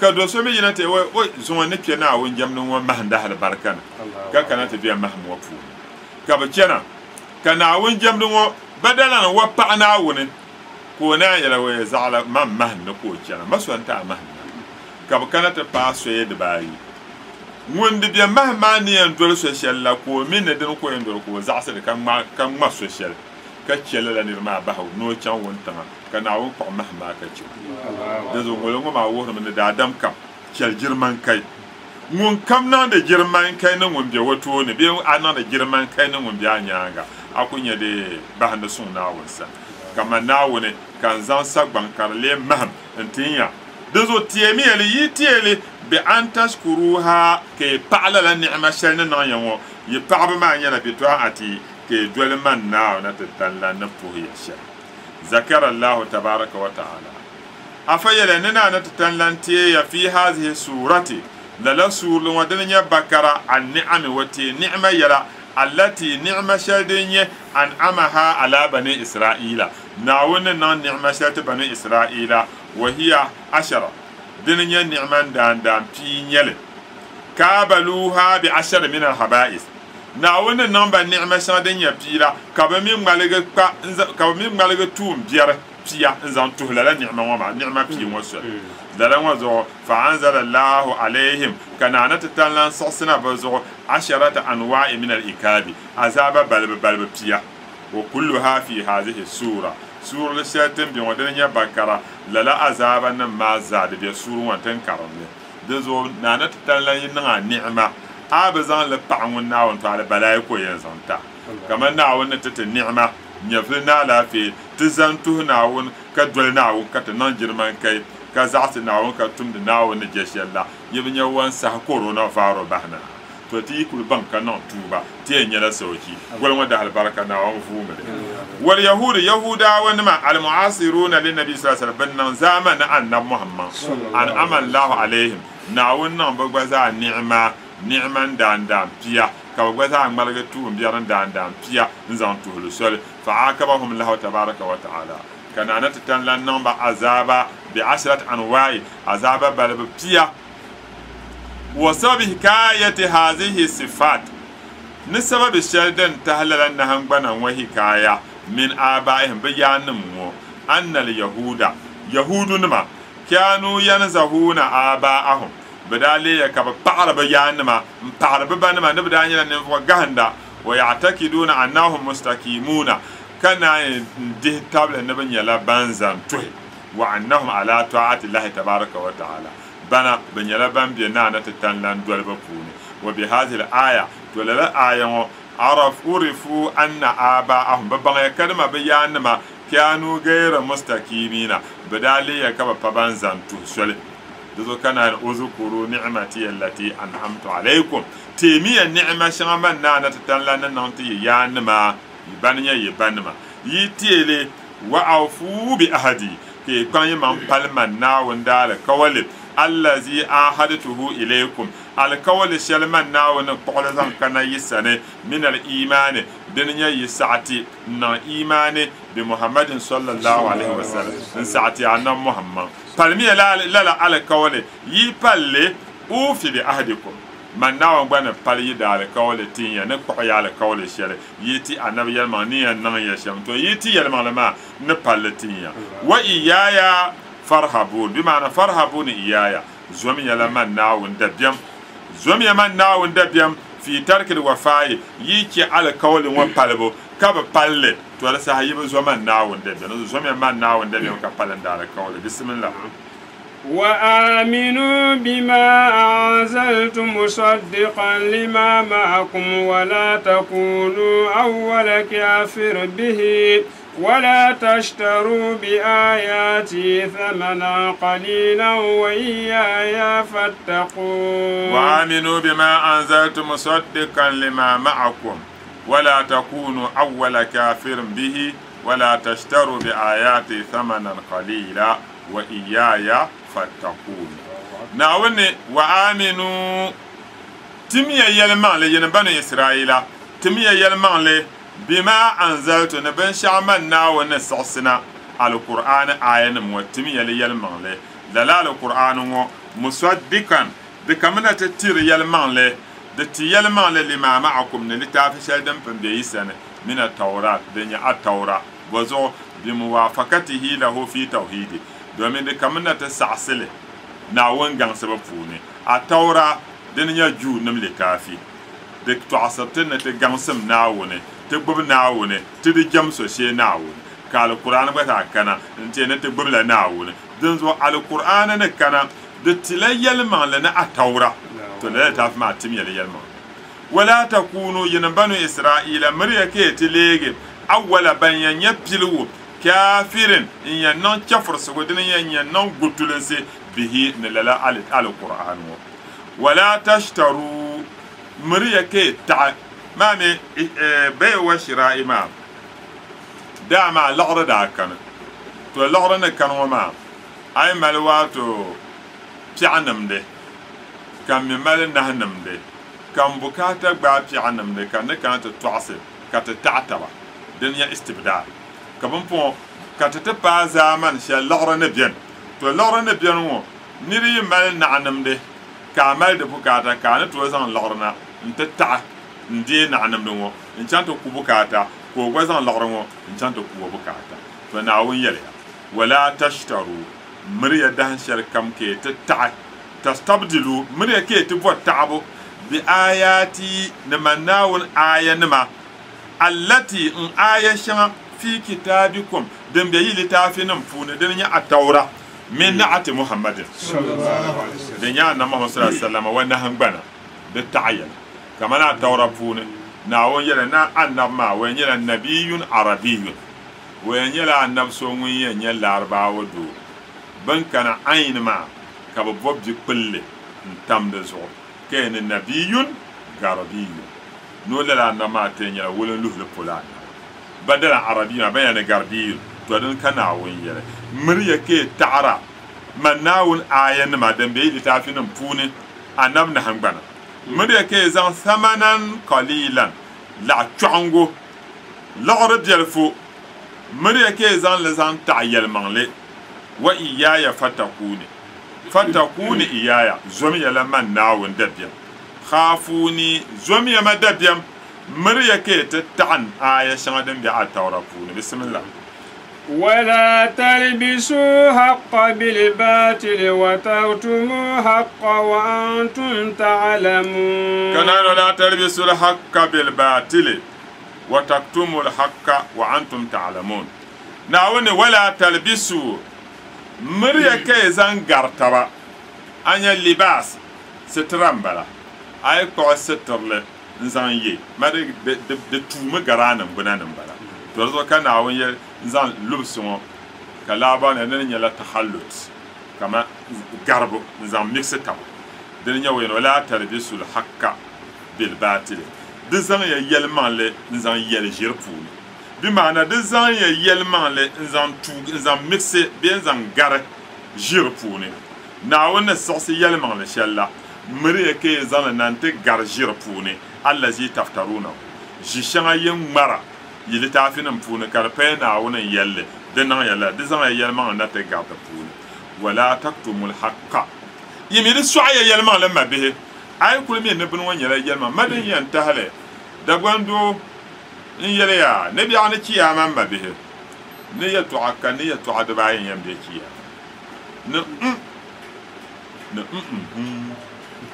ka do so mi yina ti o zuŋɔ ni kpe naawun jɛmdi ŋɔ mahim dahali barika na ka kana ti bɛ mahim ŋɔ puuni ka bi chɛna ka naawun jɛmdi ŋɔ badala ni wa paɣa naawuni ka o naa yɛla o zaɣala man mahim ni ka o chɛna ma so n-taɣi mahim na ka bi kana ti paai soya dibaayi ŋun di bɛ mahim maa ni yɛn doli so shɛli la ka o mi ni dini ko yɛn doli ka o zaɣasiri ka ŋma so shɛli ka chɛli la niri maa bahi ni o chaŋ wuntaŋa ka naawun kpuɣi mahim maa ka chɛ di zuɣu ŋolo ŋɔ maa wuhirimi ni daadam kam chɛli girman kai ŋun kam niŋdi girman kai ni ŋun bɛ o tooni bee a niŋdi girman kai ni ŋun bɛ a nyaanga a ku nyɛ di bahindi suŋ naawun sa kama naawuni ka n zaŋ sagbaŋ ka di lee mahim n ti nya di zuɣu teemi yɛli yi teeli bi an tashkuruha ka yi paɣala la ni'ima shɛli ni niŋ ya ŋɔ yi paɣaba maa nyɛla bitaati ka yi doli man naawu na ti talla ni puhiya shɛli zakara allahu tabaraka wa ta'ala afa yɛli ni na ti talla teeya fi hazihi surati lala suurli ŋɔ dini nyɛ bakara an ni'ami wa tee ni'ima yɛla allati ni'ima shɛli din nyɛ an amaha ala bani isra'ila naawuni niŋ ni'ima shɛli ti bani isra'ila wa hiya ashara dini nyɛ ni'man daandaan pii nyɛli kaabaluha bi ashara min alhaba'is naawuni niŋ ba ni'ima shɛŋa din nyɛ pii la ka bi mi ŋmaligi tuum biɛri pia n zaŋ tuhi lala ni'ima ŋɔ maa ni'ima pii ŋɔ soli lala ŋɔ zuɣu fa anzala allahu alayhim ka naana ti tan lan siɣisina bi zuɣu asharata anwa'i min al-ikabi azaba balibu pia wa kulluha fi hadhihi sura suurili shɛli tin bɛ ŋɔ dini nyɛ bakara lala azaba nim maa zaa di bɛ suuri ŋɔ tin karimli di zuɣu naana ti tan lan niŋa ni'ima a bi zaŋ li paɣa ŋun naawun to ali balaayi ko yɛn zaŋ ta kamar naawun ni ti ni'ima nyɛvili na alaafee ti zan tuhi naawun ka doli naawun ka ti niŋ girman kai ka zaɣasi naawun ka tumdi naawun ni jɛ shɛli la yi bi nyɛ wan sahi korona varo bahina to ti yi kuli baŋ ka niŋ tuuba ti yɛn nyɛla sauki gɔli ŋɔ da alibarika naawun vuumi li wal yahudi yahudawa nima al mu'asiruna lin nabi sallallahu alaihi wasallam bin nan zaman annab muhammad an amallahu alaihim naawun nan ba gba za ni'man daandaan pia ka ba gba za ŋmaligi tuum biɛrin daandaan pia n zaŋ tuhili soli fa akabahum lahu tabaraka wa ta'ala ka naana ti tan lan niŋ ba azaba bi ashrat anwa'i azaba balibu pia wa sababi hikayati hazihi sifat ni sababi shɛli din tahalala nahangbana ŋɔ hikaya min abaihim bi yaanim ŋɔ anna al yahudu nima kanu yanzahuna abaahum bi daa leeya ka bi paɣari bi yaanima n paɣari bi ba nima ni bi daa nyɛla ninvuɣu gahinda wa ya'takiduna annahum mustakimuna ka naan dihi tabili ni bi nyɛla ban zan tuhi wa annahum ala ta'ati llahi tabaraka wa ta'ala bana bi nyɛla ban be naana ti tan lan dolibu puuni wa bi hadhihi al-aya to lala aya ŋɔ urifu anna abaahum bi baŋya kadima bi yaanima kanu gayra mustakimina bi daa leeya ka bi pa ban zan tuhi soli dizo kana uzukuru ni'mati allati an'amtu alaykum temiya ni'ma shanga man naana ti tan lan nan ti yaanima yibanya yibanima yi tiele wa awfu bi ahadi ke kan yi man palman na wanda al kawali allazi ahadtuhu ilaykum al kawali shalman na wanda qawla zan kana yisane min al imani dunya yisati na imani bi muhammadin sallallahu alaihi wasallam sa'ati anna muhammad palmi la al kawali yi palle ufi bi ahadikum man nawa gbana pal yi da alkawali tinya ne kwa ya alkawali shere yiti annabi yalma ni nan ya sham to yiti yalma lama ne pal tinya wa iyaya farhabun bi ma'ana farhabun iyaya zomi yala man nawun dabyam zomi man nawun dabyam fi tarkil wafai yiki alkawali wa palbo ka ba palle to la sahibi zoman nawun dabyam zomi man nawun dabyam ka palan da alkawali bismillah وآمنوا بما أنزلت مصدقا لما معكم ولا تكونوا أول كافر به ولا تشتروا بآياتي ثمنا قليلا وإياي فاتقون وآمنوا بما أنزلت مصدقا لما معكم ولا تكونوا أول كافر به ولا تشتروا بآياتي ثمنا قليلا wa iyaya fattaqun naawuni wa aminu timiya yelmaŋli yin bani israila timiya yelmaŋli bima anzaltu ni binshaɣu naawuni siɣisina alqur'ani ayanim ŋɔ timiya yelmaŋli lala alqur'ani ŋɔ musaddikan di kamina ti tiri yelmaŋli di ti yelmaŋli lima ma'akum ni littaafi shɛli din pun be yi sani min at-taurat din nyɛ at-taura bo zuɣu bimuwafakatihi lahu fi tawhidi domin di kamina ti saɣasili naawuni gaŋsibu puuni at-taura din nyɛ juu nim likaafi di tɔɣasirti ni ti gaŋsim naawuni ti gbubi naawuni ti di jɛm so shee naawuni ka alqur'ani gba taa kana n tiɛ ni ti gbubila naawuni din zuɣu alqur'ani ni kana di tila yɛlimaŋli ni at-taura to la ta fi ma tim yɛlimaŋli wala takunu yin banu israila miriya ke ti leegi awwala ban yɛn nyɛ piligu kafirin in yɛn niŋ chɛfurisigu din yɛn niŋ gutulinsi bihi ni lala alqur'ani ŋɔ wala tashtaru miriya ke taɣa maami bai wa shira'i ma dama laɣiri daa kani to laɣiri ni kani ŋɔ maa ai mali waato piɛɣu nimdi ka mi mali nahi nimdi ka n bukata gbaa piɛɣu nimdi ka ni kana ti tɔɣisi ka ti taɣi taba din nyɛ istibdaa ka bin pɔŋɔ ka ti paai zaaman shɛli laɣiri ni bɛni to laɣiri ni bɛni ŋɔ niri yi mali naɣi nimdi ka a mali di bukata ka a ni tooi zaŋ laɣiri na n ti taɣi n deei naɣi nimdi ŋɔ n chaŋ ti ku bukata ka o gba zaŋ laɣiri ŋɔ n chaŋ ti ku o bukata to Naawuni yɛliya wala tashtaru miriya dahin shɛli kam ke ti taɣi tastabdilu miriya ke ti bɔ taɣibu bi ayati nima Naawuni aya nima allati n aya shɛŋa fi kitabikum din be yi littaafi nim puuni din nyɛ at-taura min na'ati Muhammadin din nyɛ annabi Muhammad sallallahu alaihi wasallam wa nahangbana di taɣiyɛli kamar at-taura puuni Naawuni yɛli na annabi maa wa nyɛla nabiyun arabiyun wa nyɛla annabi so ŋun yɛn nyɛ Larabawa doo bin kana ayin maa ka bi bɔbi bi kpulli n tam di zuɣu ka yɛ ni nabiyun garabiyun n'o lala annabi maa te nyɛla wulin luhuli polo badala arabiyun ban yɛ ni garabiyun to din ka Naawuni yɛli miriya ke taɣara man Naawuni aya nima din be yi littaafi nim puuni annabi nahangbana miriya ke zaŋ thamanan qalilan laɣ chɔɣingu laɣiri biɛlifu miriya ke zaŋ li zaŋ taɣi yɛlimaŋli wa iyaya fatakuni iyaya zomiya la man Naawuni dabiɛm khafuni zomiya ma dabiɛm miriya ke ti taɣin aya shɛŋa din be at-taura puuni bismillah ولا تلبسوا حق بالباطل وتكتموا حق وأنتم تعلمون كنا لا تلبسوا الحق بالباطل وتكتموا الحق وأنتم تعلمون Naawuni wala talbisu miriya ke zan gartaba anya libas sitran bala ay ko sitrle zan ye mari de tuuma garanam gunanim bala to zo ka Naawuni zan lubsumo ka laba ne nan nyala tahallut kama garbo zan mixta din nyawo wala talbisu al-haqqa bil batil din zan ya yelmanle zan yel jirpuni bi maana di zaŋ ya yɛlimaŋli n zaŋ mixi bee n zaŋ gari ʒiri puuni Naawuni ni siɣisi yɛlimaŋli shɛli la miriya ka yi zaŋli na n ti gari ʒiri puuni allazi taftaruna ʒi shɛŋa yin ŋmara yi littaafinim puuni ka di paya Naawuni n yɛlli di niŋ yɛla di zaŋ ya yɛlimaŋli na ti gari di puuni wala taktumul haqqa yimi di sɔɣi ya yɛlimaŋli ma bihi a yi kuli mi ni bini ŋɔ nyɛla yɛlimaŋ ma din yɛn tahali dagbandoo in yɛli yaa ne biɛɣu ni kiyama ma bihi ni yɛltɔɣa ka ni yɛltɔɣa dibaayi yɛn be kiyama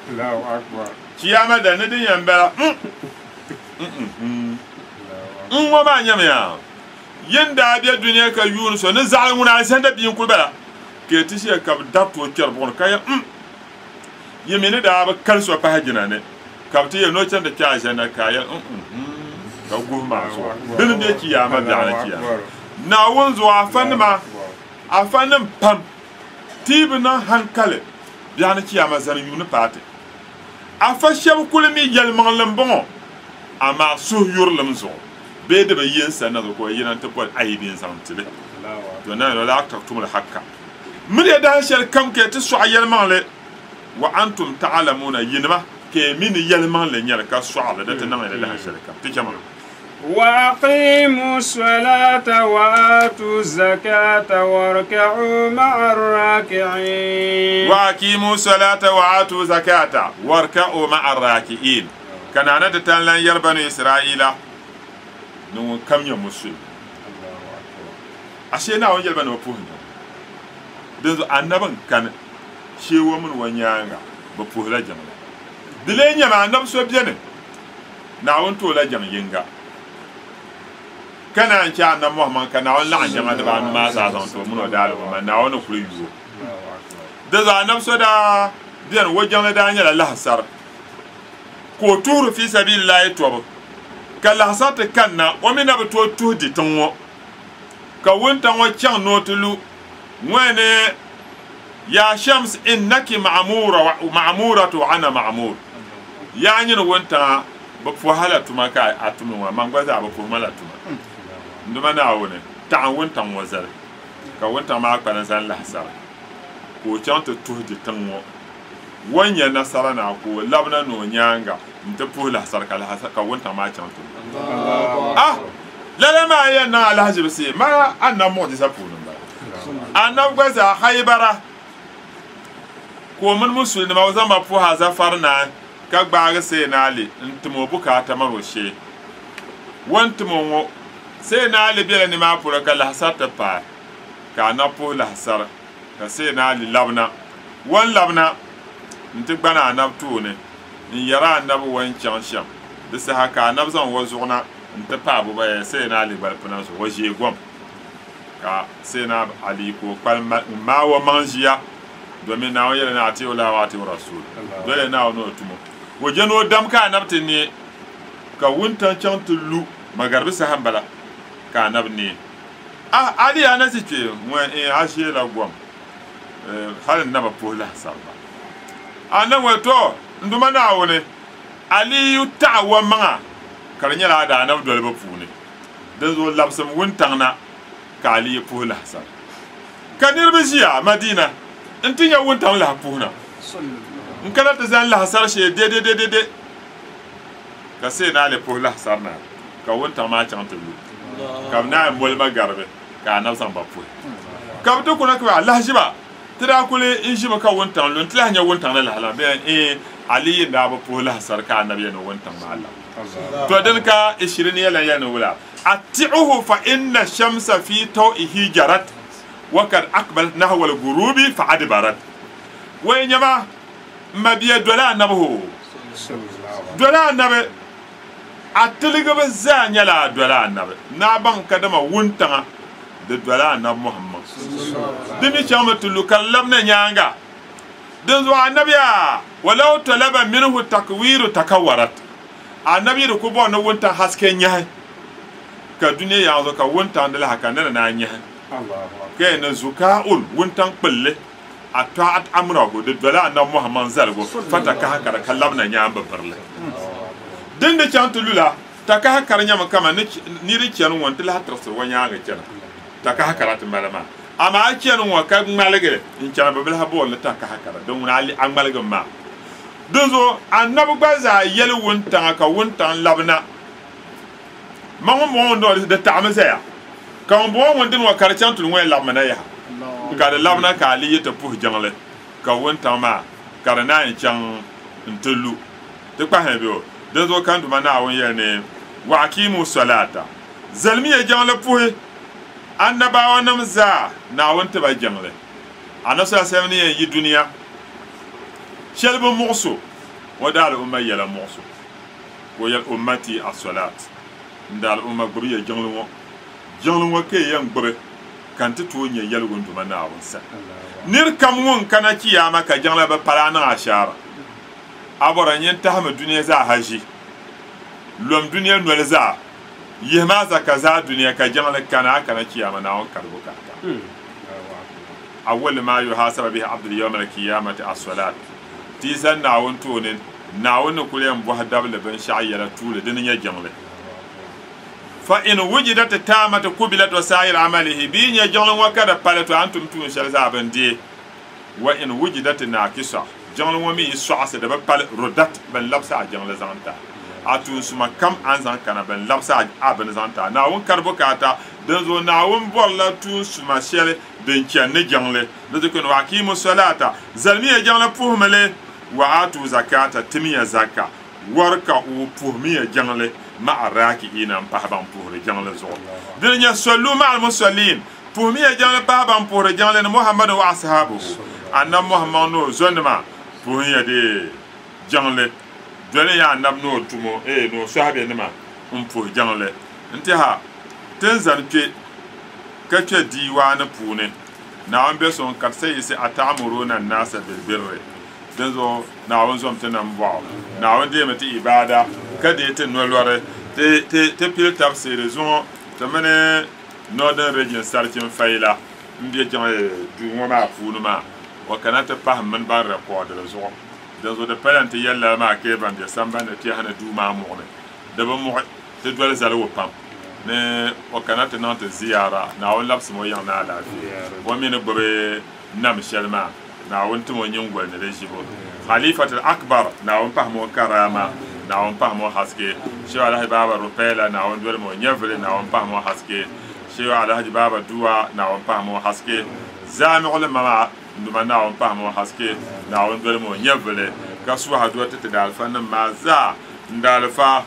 Allahu akbar kiyama da ni din yɛn bala n ŋɔ maa nyɛmi yaa yin daa be duniya ka yuuni so ni zaɣali ŋuna a sɛnda biin kuli bala ka ti shee ka bi dabi tooi kpɛri buɣuni ka yɛ yimi ni daa bi kali so pahi jina ni ka bi ti yɛ noo chɛndi kpɛ a ʒɛna ka yɛ ka guhi maa zuɣu dini be kiyama biɛɣu ni kiyama Naawuni zuɣu a fa nim pam tiibi niŋ hankali biɛɣu ni kiyama zani yuuni paati a fa shɛba kuli mi yɛlimaŋli n bɔŋɔ amaa suhu yurilim zuɣu bee di bi yin sanna zuɣu ka o yina ti bɔri ayibi n zaŋ tili to na la taktumul haqqa من يدان شل كم كي تسوع يلمان لي وأنتم تعلمون ينما كي من يلمان لي نيال كسوع لدى تنام إلى لها شل كم تكمل وأقيموا الصلاة وآتوا الزكاة واركعوا مع الراكعين وأقيموا الصلاة وآتوا الزكاة واركعوا مع الراكعين كان أنا تتلان يربني إسرائيل نو كم يوم مسلم أشينا وين يربني وفوهن دزو أنبن كان شيء ومن ونيانغا بفوه لجمع دلين يما أنب سوبينه ناون تولا جمع ينغا كان أنت أنا محمد كان ناون لا جمع دبان ما سازون تو منو دالو ما ناون كل يوم دزو أنب سودا دين وجمع دانيا الله سر كوتور في سبيل الله توب كلا سات كنا ومن أبتو تودي تنو كونت وشان نوتلو وين يا شمس إنك معمورة ومعمورة وأنا معمور يعني وانت بفوهلا تما كا أتمنى ما نقدر بفوهلا تما عندما نعونه تعاون تموزر كونت ما أقبل نزال لحسار كوشان تتوهد تنو وين ينصرنا كو لبنا نونيانغا نتبوه لحسار كالحسار كونت ما أشانتو لا ما ينا على هجبسي ما أنا معجزة بولن أنا بقول خيبرة كومن مسلم ما وزن ما فوها زفرنا كبار سينالي انتمو بكا تمروشي وانتمو سينالي بيلني ما فولا كالحسار تبا كأنا فوه لحسار كسينالي لبنا وان لبنا انتبنا نبتوني إن يرى النبو وين شانشام بس هكا نبزن وزغنا انتبا ببا سينالي بالبنانسو وجي قوم ka sena ali ko ma wa manjia domin na wani na ati wala wa ati rasul dole na no tumo waje no dam ka nabti ne ka wuntan can tulu magarbi sahambala ka nabni ali ana sice mo ashe la gwam halin na ba pola sarba anan wato nduma na wone ali yuta wa manga karnya la da na dole ba fune da zo labsam wuntan na kali pula sa kanir bijiya madina intin ya wuntan la puna in kana ta zan la hasar she de ka sai na le pula sarna ka wuntan ma can tulu kam na mol magarbe ka na san ba pu ka to kuna ka Allah shi ba tira kule in shi ba ka wuntan lun tila nya wuntan la hala be ali da ba pula sar ka annabi no wuntan ma Allah to dan ka 20 yala yana wula أتعه فإن الشمس في توئه جرت وقد أقبلت نحو الغروب فأدبرت وين يما ما بيا دولا نبه دولا نبه أتلقى بزان يلا دولا نبه نابن كدما ونتنا دولا نب محمد دمي شامة تلو كلمنا نيانغا دنزوا النبي ولو طلب منه تكوير تكورت النبي ركوبه نونتا حسكين يهي ka duniya yanzu ka wuntan da haka nan na nya kai na zukaul wuntan kulle a ta'at amra go da dala na muhammad zalgo fata ka haka da kallab na nya babbarle din da can tulula ta ka haka nya makama ni rikiyan wanta la tarsa wanya ga kena ta ka haka rat malama amma akiyan wa ka malage in kana babal habo wala ta ka haka don wani ali an malage ma dozo annabi gbaza yel wuntan ka wuntan labna mango mo ndo de tamazaya kan bo wondin wa karchan tun wen labna ya ka da labna ka ali ta pu jangle ka wonta ma karana en chan ntulu de pa hebe o de zo kan duma na won ye ne wa aqimu salata zalmi ya jangle pu annabawa namza na wonta ba jangle anasa semni yi duniya shelbu musu ودار الأمة يلا موسو ويا أمتي الصلاة دار الأمة بريء جنلوا كي ينبر كانت توني يلقون تمنا ونسا نير كمون كنا كياما كجنلا ببلانا عشارة أبورا ينتهم الدنيا زا هاجي لوم دنيا نولزا يهما زكازا دنيا كجنلا كنا كياما ناون كربوكا أول ما يحاسب به عبد اليوم القيامة الصلاة تيسان ناون تونين ناون كلهم بوه دبل بن شعيرة طول دنيا جنله فإن وجدت التامة قبلت وسائر عمله بين يجعل وكذا بالت أنتم تون شرزابن دي وإن وجدت ناقصة جعل ومي يسوع سيد ببال ردت بن لبسا جعل زانتا أتون سما كم أنزان كنا بن لبسا أبن زانتا ناون كربوكاتا دنزو ناون بولا تون سما شيل دنكيا نجعل نذكر واقيم الصلاة زلمي جعل فهمله وآتوا زكاة تمية زكاة وركا وفهمية جعل مع الراكعين بابا بور جعل زول دنيا صلوا مع المصلين فهمية جعل بابا بور جعل محمد وأصحابه أن محمد نو زنما فهمية دي جعل دنيا نبنو تومو نو صحابي نما فور جعل انتها تنزل كي كتشي ديوان بوني نعم بيسون كتسيسي أتعمرون الناس بالبر دنزو نعم زوم تنمبوا نعم دي متي إبادة كدي تنولوري te pil tafsir zon tamane northern region sarkin faila mbi jama du ngoma funuma wa kanata pahman ban record la zo da zo da parent yalla ma ke ban de samba na ti hana du ma mo ne da ba mo te dwal zala wo pam ne wa kanata non te ziyara na won laps mo yan na la wa min gbe nam shalma na won to mo nyingol ne rejibo khalifatul akbar na won pahmo karama na on pahmo haske shi alhaji baba rupela na on dole mo nyevle na on pahmo haske shi alhaji baba duwa na on pahmo haske zami ulama nduma na on pahmo haske na on dole mo nyevle kasu ha duwa tete dal fan ma za ndalfa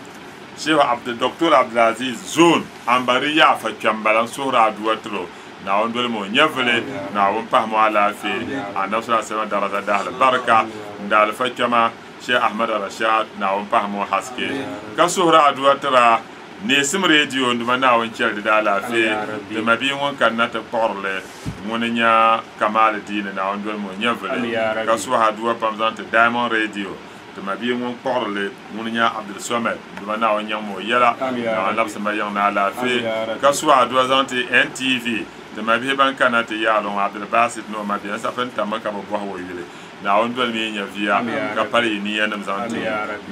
shi abdul doctor abdulaziz zone ambari ya fa kambalan sura duwa tro na on dole mo nyevle na on pahmo ala fi anasra sama daraja dal baraka ndalfa kama Sheikh Ahmad Rashad na won pahmo haske ka sohra aduwa tara ne sim radio nduma na won cer da lafi de mabi won kan na ta porle monya kamal dine na won dol mo nyevle ka sohra aduwa pamzante Diamond Radio de mabi won porle monya Abdul Somad nduma na won nyamo yela na labsa mayan na lafi ka sohra aduwa zante NTV de mabi ban kanate yalon Abdul Basit no mabi sa fen tamaka bo bo yele na won dol mi nya via ka pare ni yanam zanti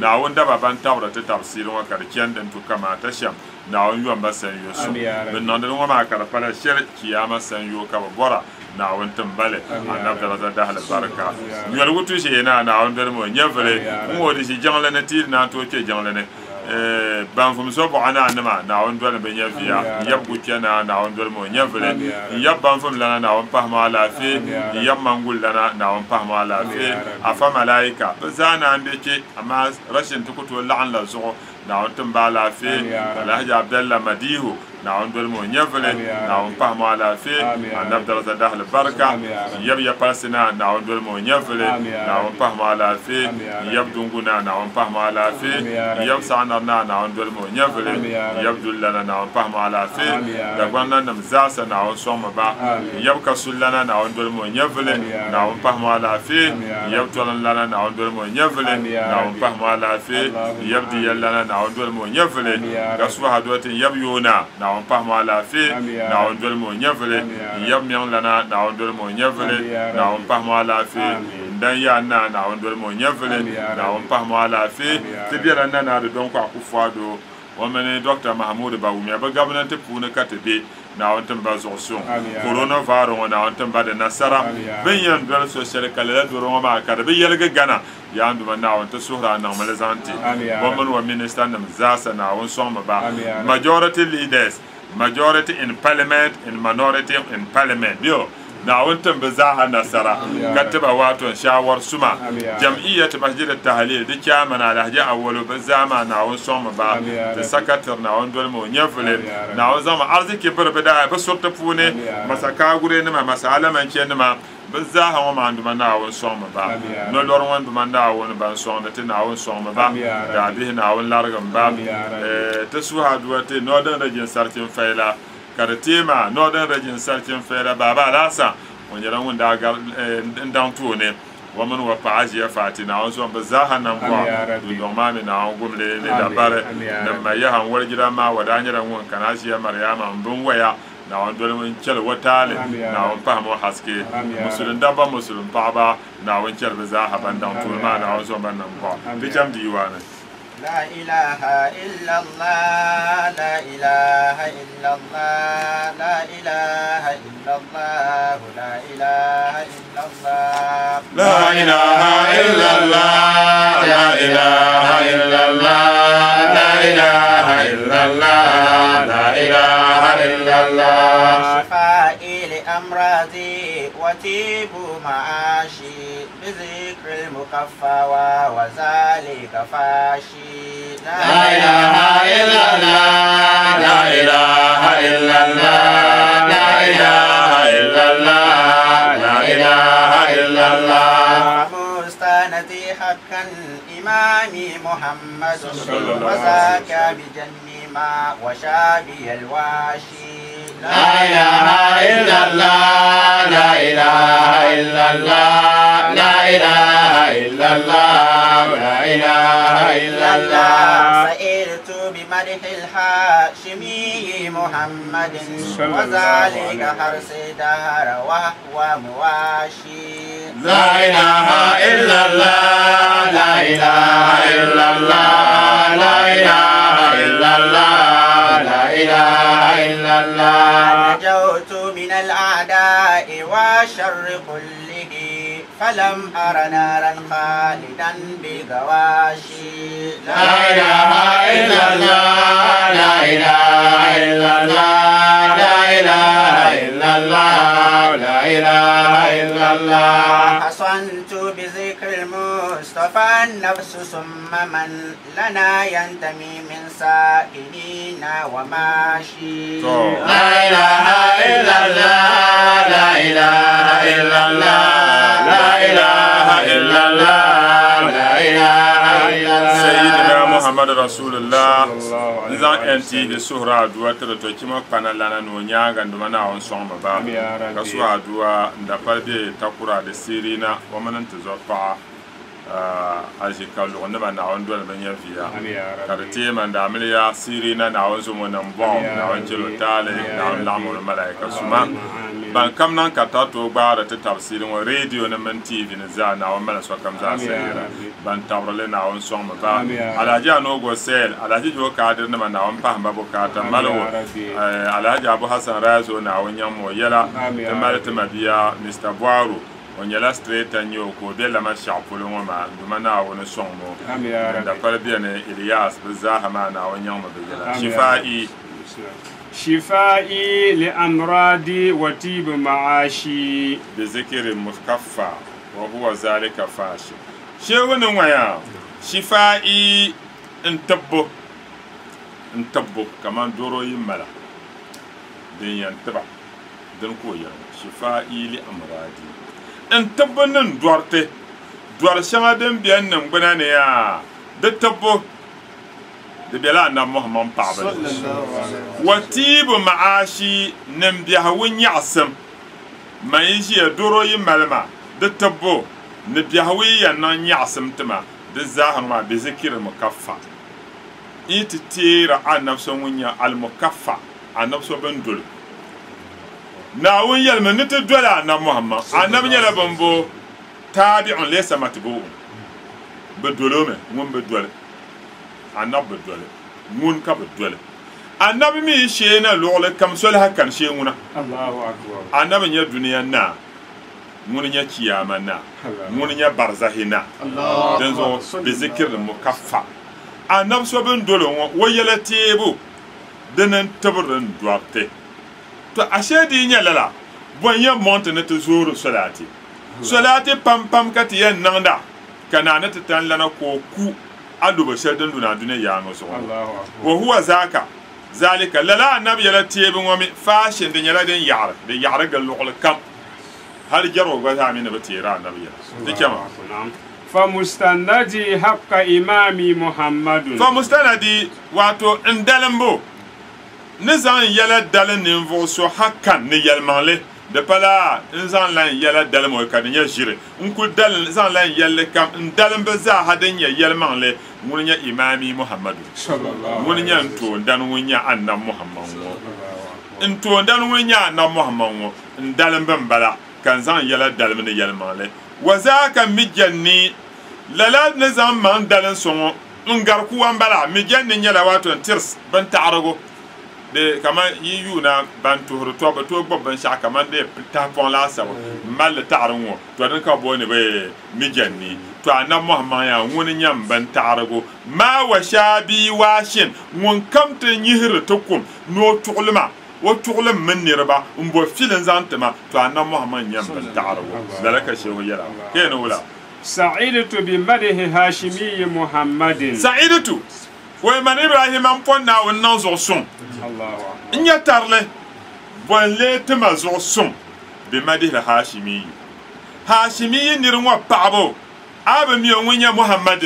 na won da baban tawra ta tafsirin wa karkiyan dan to kama ta sham na won yuwan basan yosu ben non da ma ka pala sher kiyama san yo ka bora na won tambale annab da da hal baraka yol wutu shi na won dol mo nyevle mo di shi jangle na tir na to ke jangle ne ban fum so bo ana nama na won dol be nya via yab gukena na won dol mo nyevle yab ban fum lana na won pahma la fi yab mangul lana na won pahma la fi afa malaika zana andeke amma rashin tukuto la'an la zo na won tamba la fi alhaji abdallah madihu na won dol mo nyevle na won pahma la fi annab da da hal baraka yab ya pasina na won dol mo nyevle na won pahma la fi yab dunguna na won pahma la fi yab sana na on dol mo nyevle yab dullana na on pahma la fi da gwanna nam zasa na on soma ba yab kasullana na on dol mo nyevle na on pahma la fi yab tolan lana na on dol mo nyevle na on pahma la fi yab diyallana na on dol mo nyevle gaswa hadotin yab yona na on pahma la fi na on dol mo nyevle yab mian lana na on dol mo nyevle na on pahma la fi dan ya na on dol mo nyevle na on pahma la fi tibira na do don kwa kufado wa mene Dr. Mahmoud Bawumi ba government puna katebe na on tamba zoson coronavirus na on tamba da nasara ben yan dal social kala do ro ma ka be yelga gana ya andu na on to suhra na malazanti woman wa minister nam zasa na on soma ba majority leaders majority in parliament and minority in parliament yo na wantan bazaha nasara kataba wato shawar suma jam'iyyat masjid at-tahlil da kyamana alhaji awwalu bazama na won soma ba da sakatar na won dolmo nyafule na won zama arziki barbada ba sorta fune masaka gure ne ma masala man ce ne ma bazaha wa mandu na won soma ba no lor won duma na won ban soma te na won soma ba da bi na won largam ba ta suha duwate no dan rajin sarkin faila karatema northern region sarkin fera baba lasa wonyaran wanda ga ndan to ne woman wa paaji ya fatina on so bazaha nan kwa do mame na gumle ne da bare nan mai ya han wargira ma wadanyara won kana shi ya maryama mbun waya na on dole mun cel watale na on pahmo haske musulun daba musulun baba na on cel bazaha bandan to ma na on so ban nan kwa bicam diwana لا إله إلا الله لا إله إلا الله لا إله إلا الله لا إله إلا الله لا إله إلا الله لا إله إلا الله لا إله إلا الله لا إله إلا الله شفائي لأمراضي وطيب معاشي بذكر المكفى وذلك فاشي لا إله إلا الله لا إله إلا الله لا إله إلا الله لا إله إلا الله مستندي حقا إمامي محمد وذاك بجني ما وشابي الواشي لا إله إلا الله لا إله إلا الله لا إله إلا الله لا إله إلا الله سئلت بمدح الهاشمي محمد وذلك حرس دار وهو مواشي لا إله إلا الله لا إله إلا الله لا إله إلا الله لا إله إلا الله نجوت من الأعداء وشر كله فلم أر نارا خالدا بغواشي لا إله إلا الله لا إله إلا الله لا إله إلا الله لا إله إلا الله حصنت بذكر المصطفى النفس ثم من لنا ينتمي من سائلين وماشي لا إله إلا الله لا إله إلا الله لا إله إلا الله لا إله إلا الله سيدنا محمد رسول الله نزان أنتي بسهرة دواتر توكيما كان لنا نونيا عندما نعون صوم بام كسوة دوا ندبر بي تقرأ السيرنا ومن انتظر azikalu ne na wando na banya fiya karate man da amiliya siri na wanzo mo na mbon na wanjelo tale na lamu malaika suma ban kam nan ka tato ba da ta tafsirin wa radio na man tv na za na wa mala so kam za sayira ban tawrale na won so ba alaji anogo sel alaji jo ka dir na na won pa mba ka ta malo alaji abu hasan razo na won yam mo yela ta malata mabiya mr Boaro on yala straight anyo ko be la ma shapolo ma duma na wona songo da par bien Ilyas bizahama na wonyam be yala شفائي لأمراضي وطيب معاشي بذكر مكفى وهو ذلك فاشي شو نويا شفائي انتبو كمان دورو يملا دين ينتبع دين كويا شفائي لأمراضي انتبو نن دورتي دور شما دين بيان نمبنا نيا دتبو دبلا أن محمد بعبد وتيب معاشي نمبيها ونيعسم ما يجي دورو يملما دتبو نبيها ويا نيعسم تما دزاهر ما بذكر المكفى إتتير عن نفسه ونيا المكفى عن نفسه بندل ناوين يلمن نتدل عن محمد عن نبي يلبنبو تابع ليس متبوع بدلومه من بدل annabi bedole mun ka bedole annabi mi shena lole kam sol hakan shenguna Allahu akbar annabi nya duniya na mun nya kiyama na mun nya barzahina dan zo be zikir mukaffa annabi so ben dole wo yele tebu denen tabran duarte to ashedi nya lala bon ya monte ne to zoro salati pam pam kati yan nanda kana ne tan lana ko ku adu bashar dan duna duniya ya ngo so wa huwa zalika lala annabi yala tebin wa mi fashin din yala den yar gal lugul kam har jaro ga ta min ba tira annabi dikema fa mustannadi haqqa imami muhammadun fa mustannadi wato indalambo nizan yala dalan nin vo so hakkan ni yalmanle de pala nzan lan yala dalam o kan nya jire nku dal nzan lan yalla kam dalam be za hadan ya yalman le munya imami muhammadu sallallahu munya nto dan munya annam muhammadu nto dan munya annam muhammadu dalam ben bala kan zan yala dalam ne yalman le wazaka mijanni lala nzan man dalan so ngar ku wan bala mi janni nyala wato tirs ban ta'arago de kama yi yuna ban tuhru to ba to gbon sha kama de ta pon la sa mal ta'arungo to dan ka bo ne be mi janni to annabi muhammad ya woni nyam ban ta'arago ma wa shabi washin won kamta yihir tukum no tuqlima wo tuqlim min nirba mbo filin zantama to annabi muhammad nyam ban ta'arago dalaka shehu yara kene wala سعيدت بمده هاشمي محمد سعيدت ومن إبراهيم أمبونا والنظر صم الله إن يترله بولي تمازر صم بمده هاشمي هاشمي نرمو بابو أبمي وينيا محمد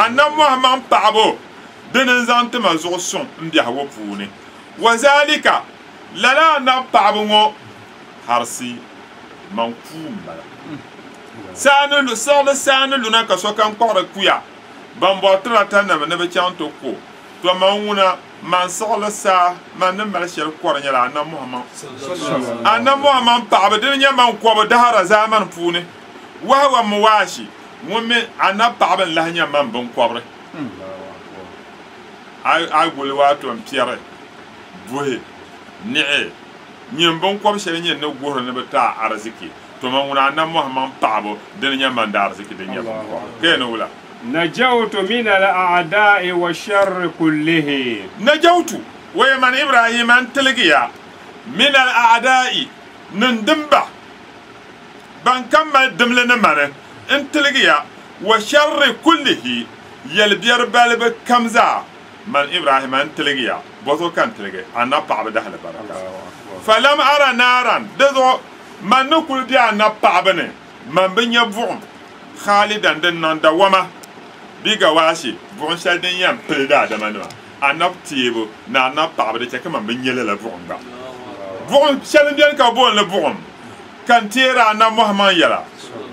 أنا محمد بابو دنزان تمازر صم مبيها وفوني وذلك للا نبابو هرسي منكوم sanu sɔgli sanu luna ka sokan kɔgri kuya ban bɔtira ta nama ni bi chaŋ ti ko to man wuna man sɔgli saa man ni mali shɛli kɔri nyɛla anna muhammad paɣaba dini nyɛ man kɔbi dahara zaman puuni wahawa mu waashi ŋun mi anna paɣaba n lahi nyɛ man bin kɔbri a guli waato n piɛri buhi niɣi nyɛ bin kɔbi shɛli nyɛ ni guhiri ni bi taa arziki to man wuna anna muhammad paɣaba dini nyɛ man da arziki din nyɛ bin kɔbri kɛni wula نجوت من الأعداء والشر كله نجوت ويمن إبراهيم أن تلقيا من الأعداء نندمبا بان كمل دملنا منه أن تلقيا والشر كله يلبير بالب كمزا من إبراهيم أن تلقيا بوتو كان تلقيا أنا بعب دهل بركة فلم أرى نارا دذو من نقول دي أنا بعبني من بني بوم خالدا دنان دوما biga washi bugun shal din yam pilda da manwa anab tibo na anab paabde che kama bin yele la bugun ba bugun shal din ka bon le bugun kan tira na muhammad yala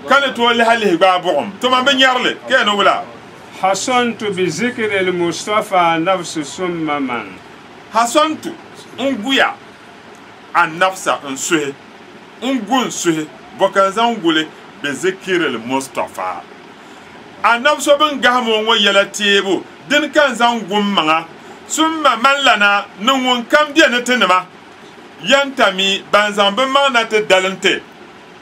kan to le hali ba bugun to man bin yarle ke no wala حصنت بذكر المصطفى نفس ثم من حصنت unguya an nafsa unsuhe ungun suhe bokan zangule be zikir al mustafa annab so bin gahmo wo yela tebo din kan zan gummanga summa mallana nun kam dia ne tinima yantami banzan bin mana te dalante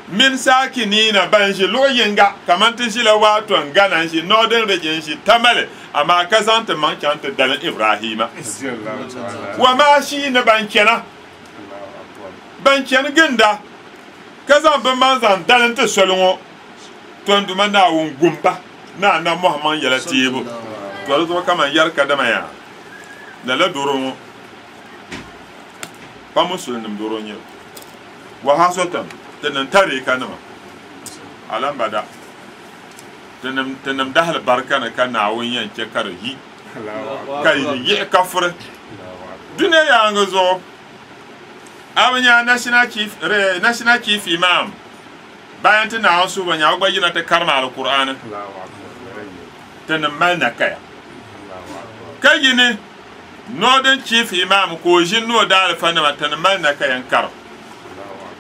min sakinina banji loyenga kamantin shi la wato ngana shi northern region shi tamale amma kazanta man kanta dalan ibrahima wa ma shi na bankena banken ginda kazan bin manzan dalante solongo tonduma na won gumba na muhammad yala tibo to do kama yar kadama ya la doro pa musulmin doro nye wa hasotan tanan tare kanama alambada tanam dahal barkana kana won yanke karhi kai yi kafre dune ya ngazo abanya national chief imam bayan tana wasu banya gba yina ta karma alquran tana malna kaya kayine northern chief imam ko jin no dal fana tana malna kayan kar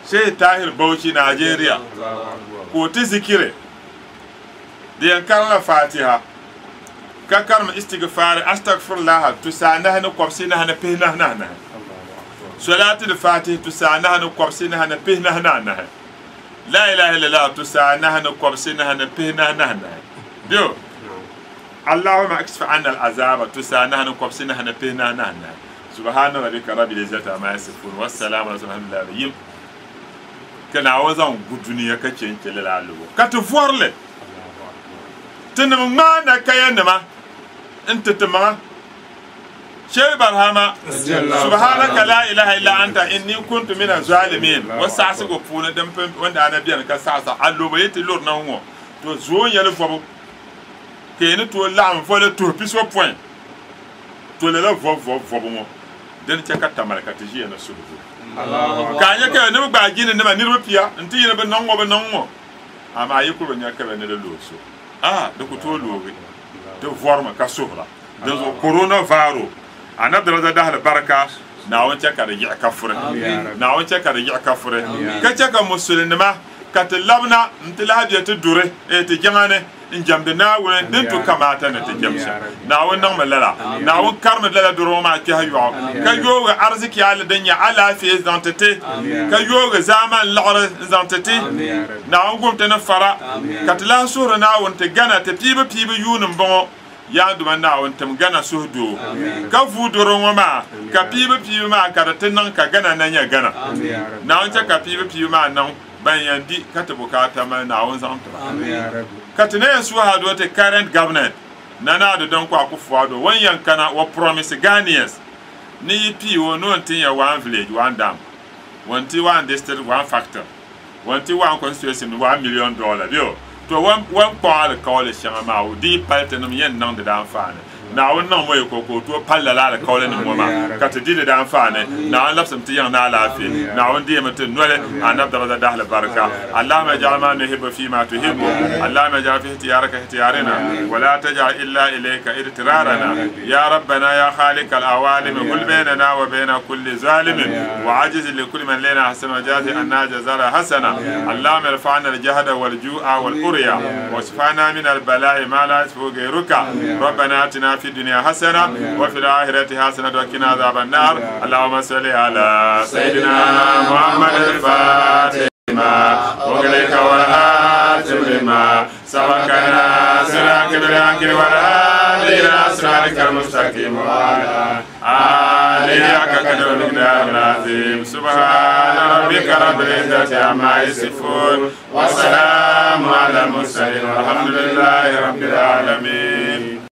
sai tahir bauchi nigeria ko ti zikire da yankar la fatiha ka karma istighfar astaghfirullah to sana na kwabsi na pe na salatul fatih to sana na kwabsi na pe na لا إله إلا الله تسعى نحن قبسنا نبهنا نحن ديو اللهم اكشف عنا العذاب تسعى نحن قبسنا نبهنا نحن سبحان ربك رب العزة عما يصفون والسلام على سبحان الله العظيم كان عاوزان غدنيا كتشين تلالو كتفورله تنم ما نكاينما انت تما شيء برهما سبحانك لا إله إلا أنت إني كنت من الظالمين وساسق فونا دم وند أنا بيان كساسا علو بيت لور نعو تو زون يلفو كأنه تو لام فولا تو بيسوا بوين تو لا فو بمو دين تكا تمالك تجي أنا سلوك كأنه كأنه نبغى بعدين نبغى نروح فيها أنتي نبغى نعو أما يكون بنيا كأنه نلوسو دكتور لوي تو فورما كسوفلا دزو كورونا فارو أنا درجة ده البركة ناون تكاد يجي كفره ناون تكاد يجي كفره كتشك مسلم ما كتلبنا نتلاها بيت الدورة تجمعنا n jamdi naawuni din tu kamata ni ti jamsi naawuni niŋmi lala naawuni karimi lala doro maa kpɛha yɔɣu ka yoogi arziki ali din nyɛ alaafee zaŋ ti ti ka yoogi zaman laɣiri n zaŋ ti ti naawuni gum ti ni fara ka ti lahi suhuri naawuni ti gana ti piibu yuuni n bɔŋɔ yaaduma naawuni tim gana suhu doo ka vuu doro ŋɔ maa ka piibu maa ka di ti niŋ ka gana na nyɛ gana naawuni chɛ ka piibu maa niŋ ban yan di ka ti bukata mali naawuni zaŋ tiba ka ti ne yɛn suha do ti current government Nana do don kwa Akufo-Addo when yan kana wa promise Ghanaians ni yi pii wo no ntin ya one village one dam one district one factor one constituency $1 million yo to one kwa the call shanga ma wo di palte no yen nang de dan fane na won nang mo ko to palla la call ni mo ma ka te di de dan fane na an lapsam ti yang na lafi na won di mate nole anab da dahla baraka allah ma ja'al ma nuhibbu fi ma tuhibbu allah ma ja'al fi ihtiyaraka ihtiyarina wa la taj'al illa ilayka irtirarana ya rabbana ya khaliq al awalim qul bainana wa bain kulli zalim wa ajiz li kulli man lana hasana jazi anna jazara hasana allah irfa'na al jahda wal ju'a wal urya واشفعنا من البلاء ما لا يشفو غيرك ربنا آتنا في الدنيا حسنة وفي الآخرة حسنة وقنا عذاب النار اللهم صل على سيدنا محمد الفاتح لما أغلق والآتم لما سبقنا صراط بالحق والهادي إلى صراطك المستقيم وعلى آله حق قدره ومقداره العظيم سبحان ربك رب العزة عما يصفون والسلام على المرسلين والحمد لله رب العالمين.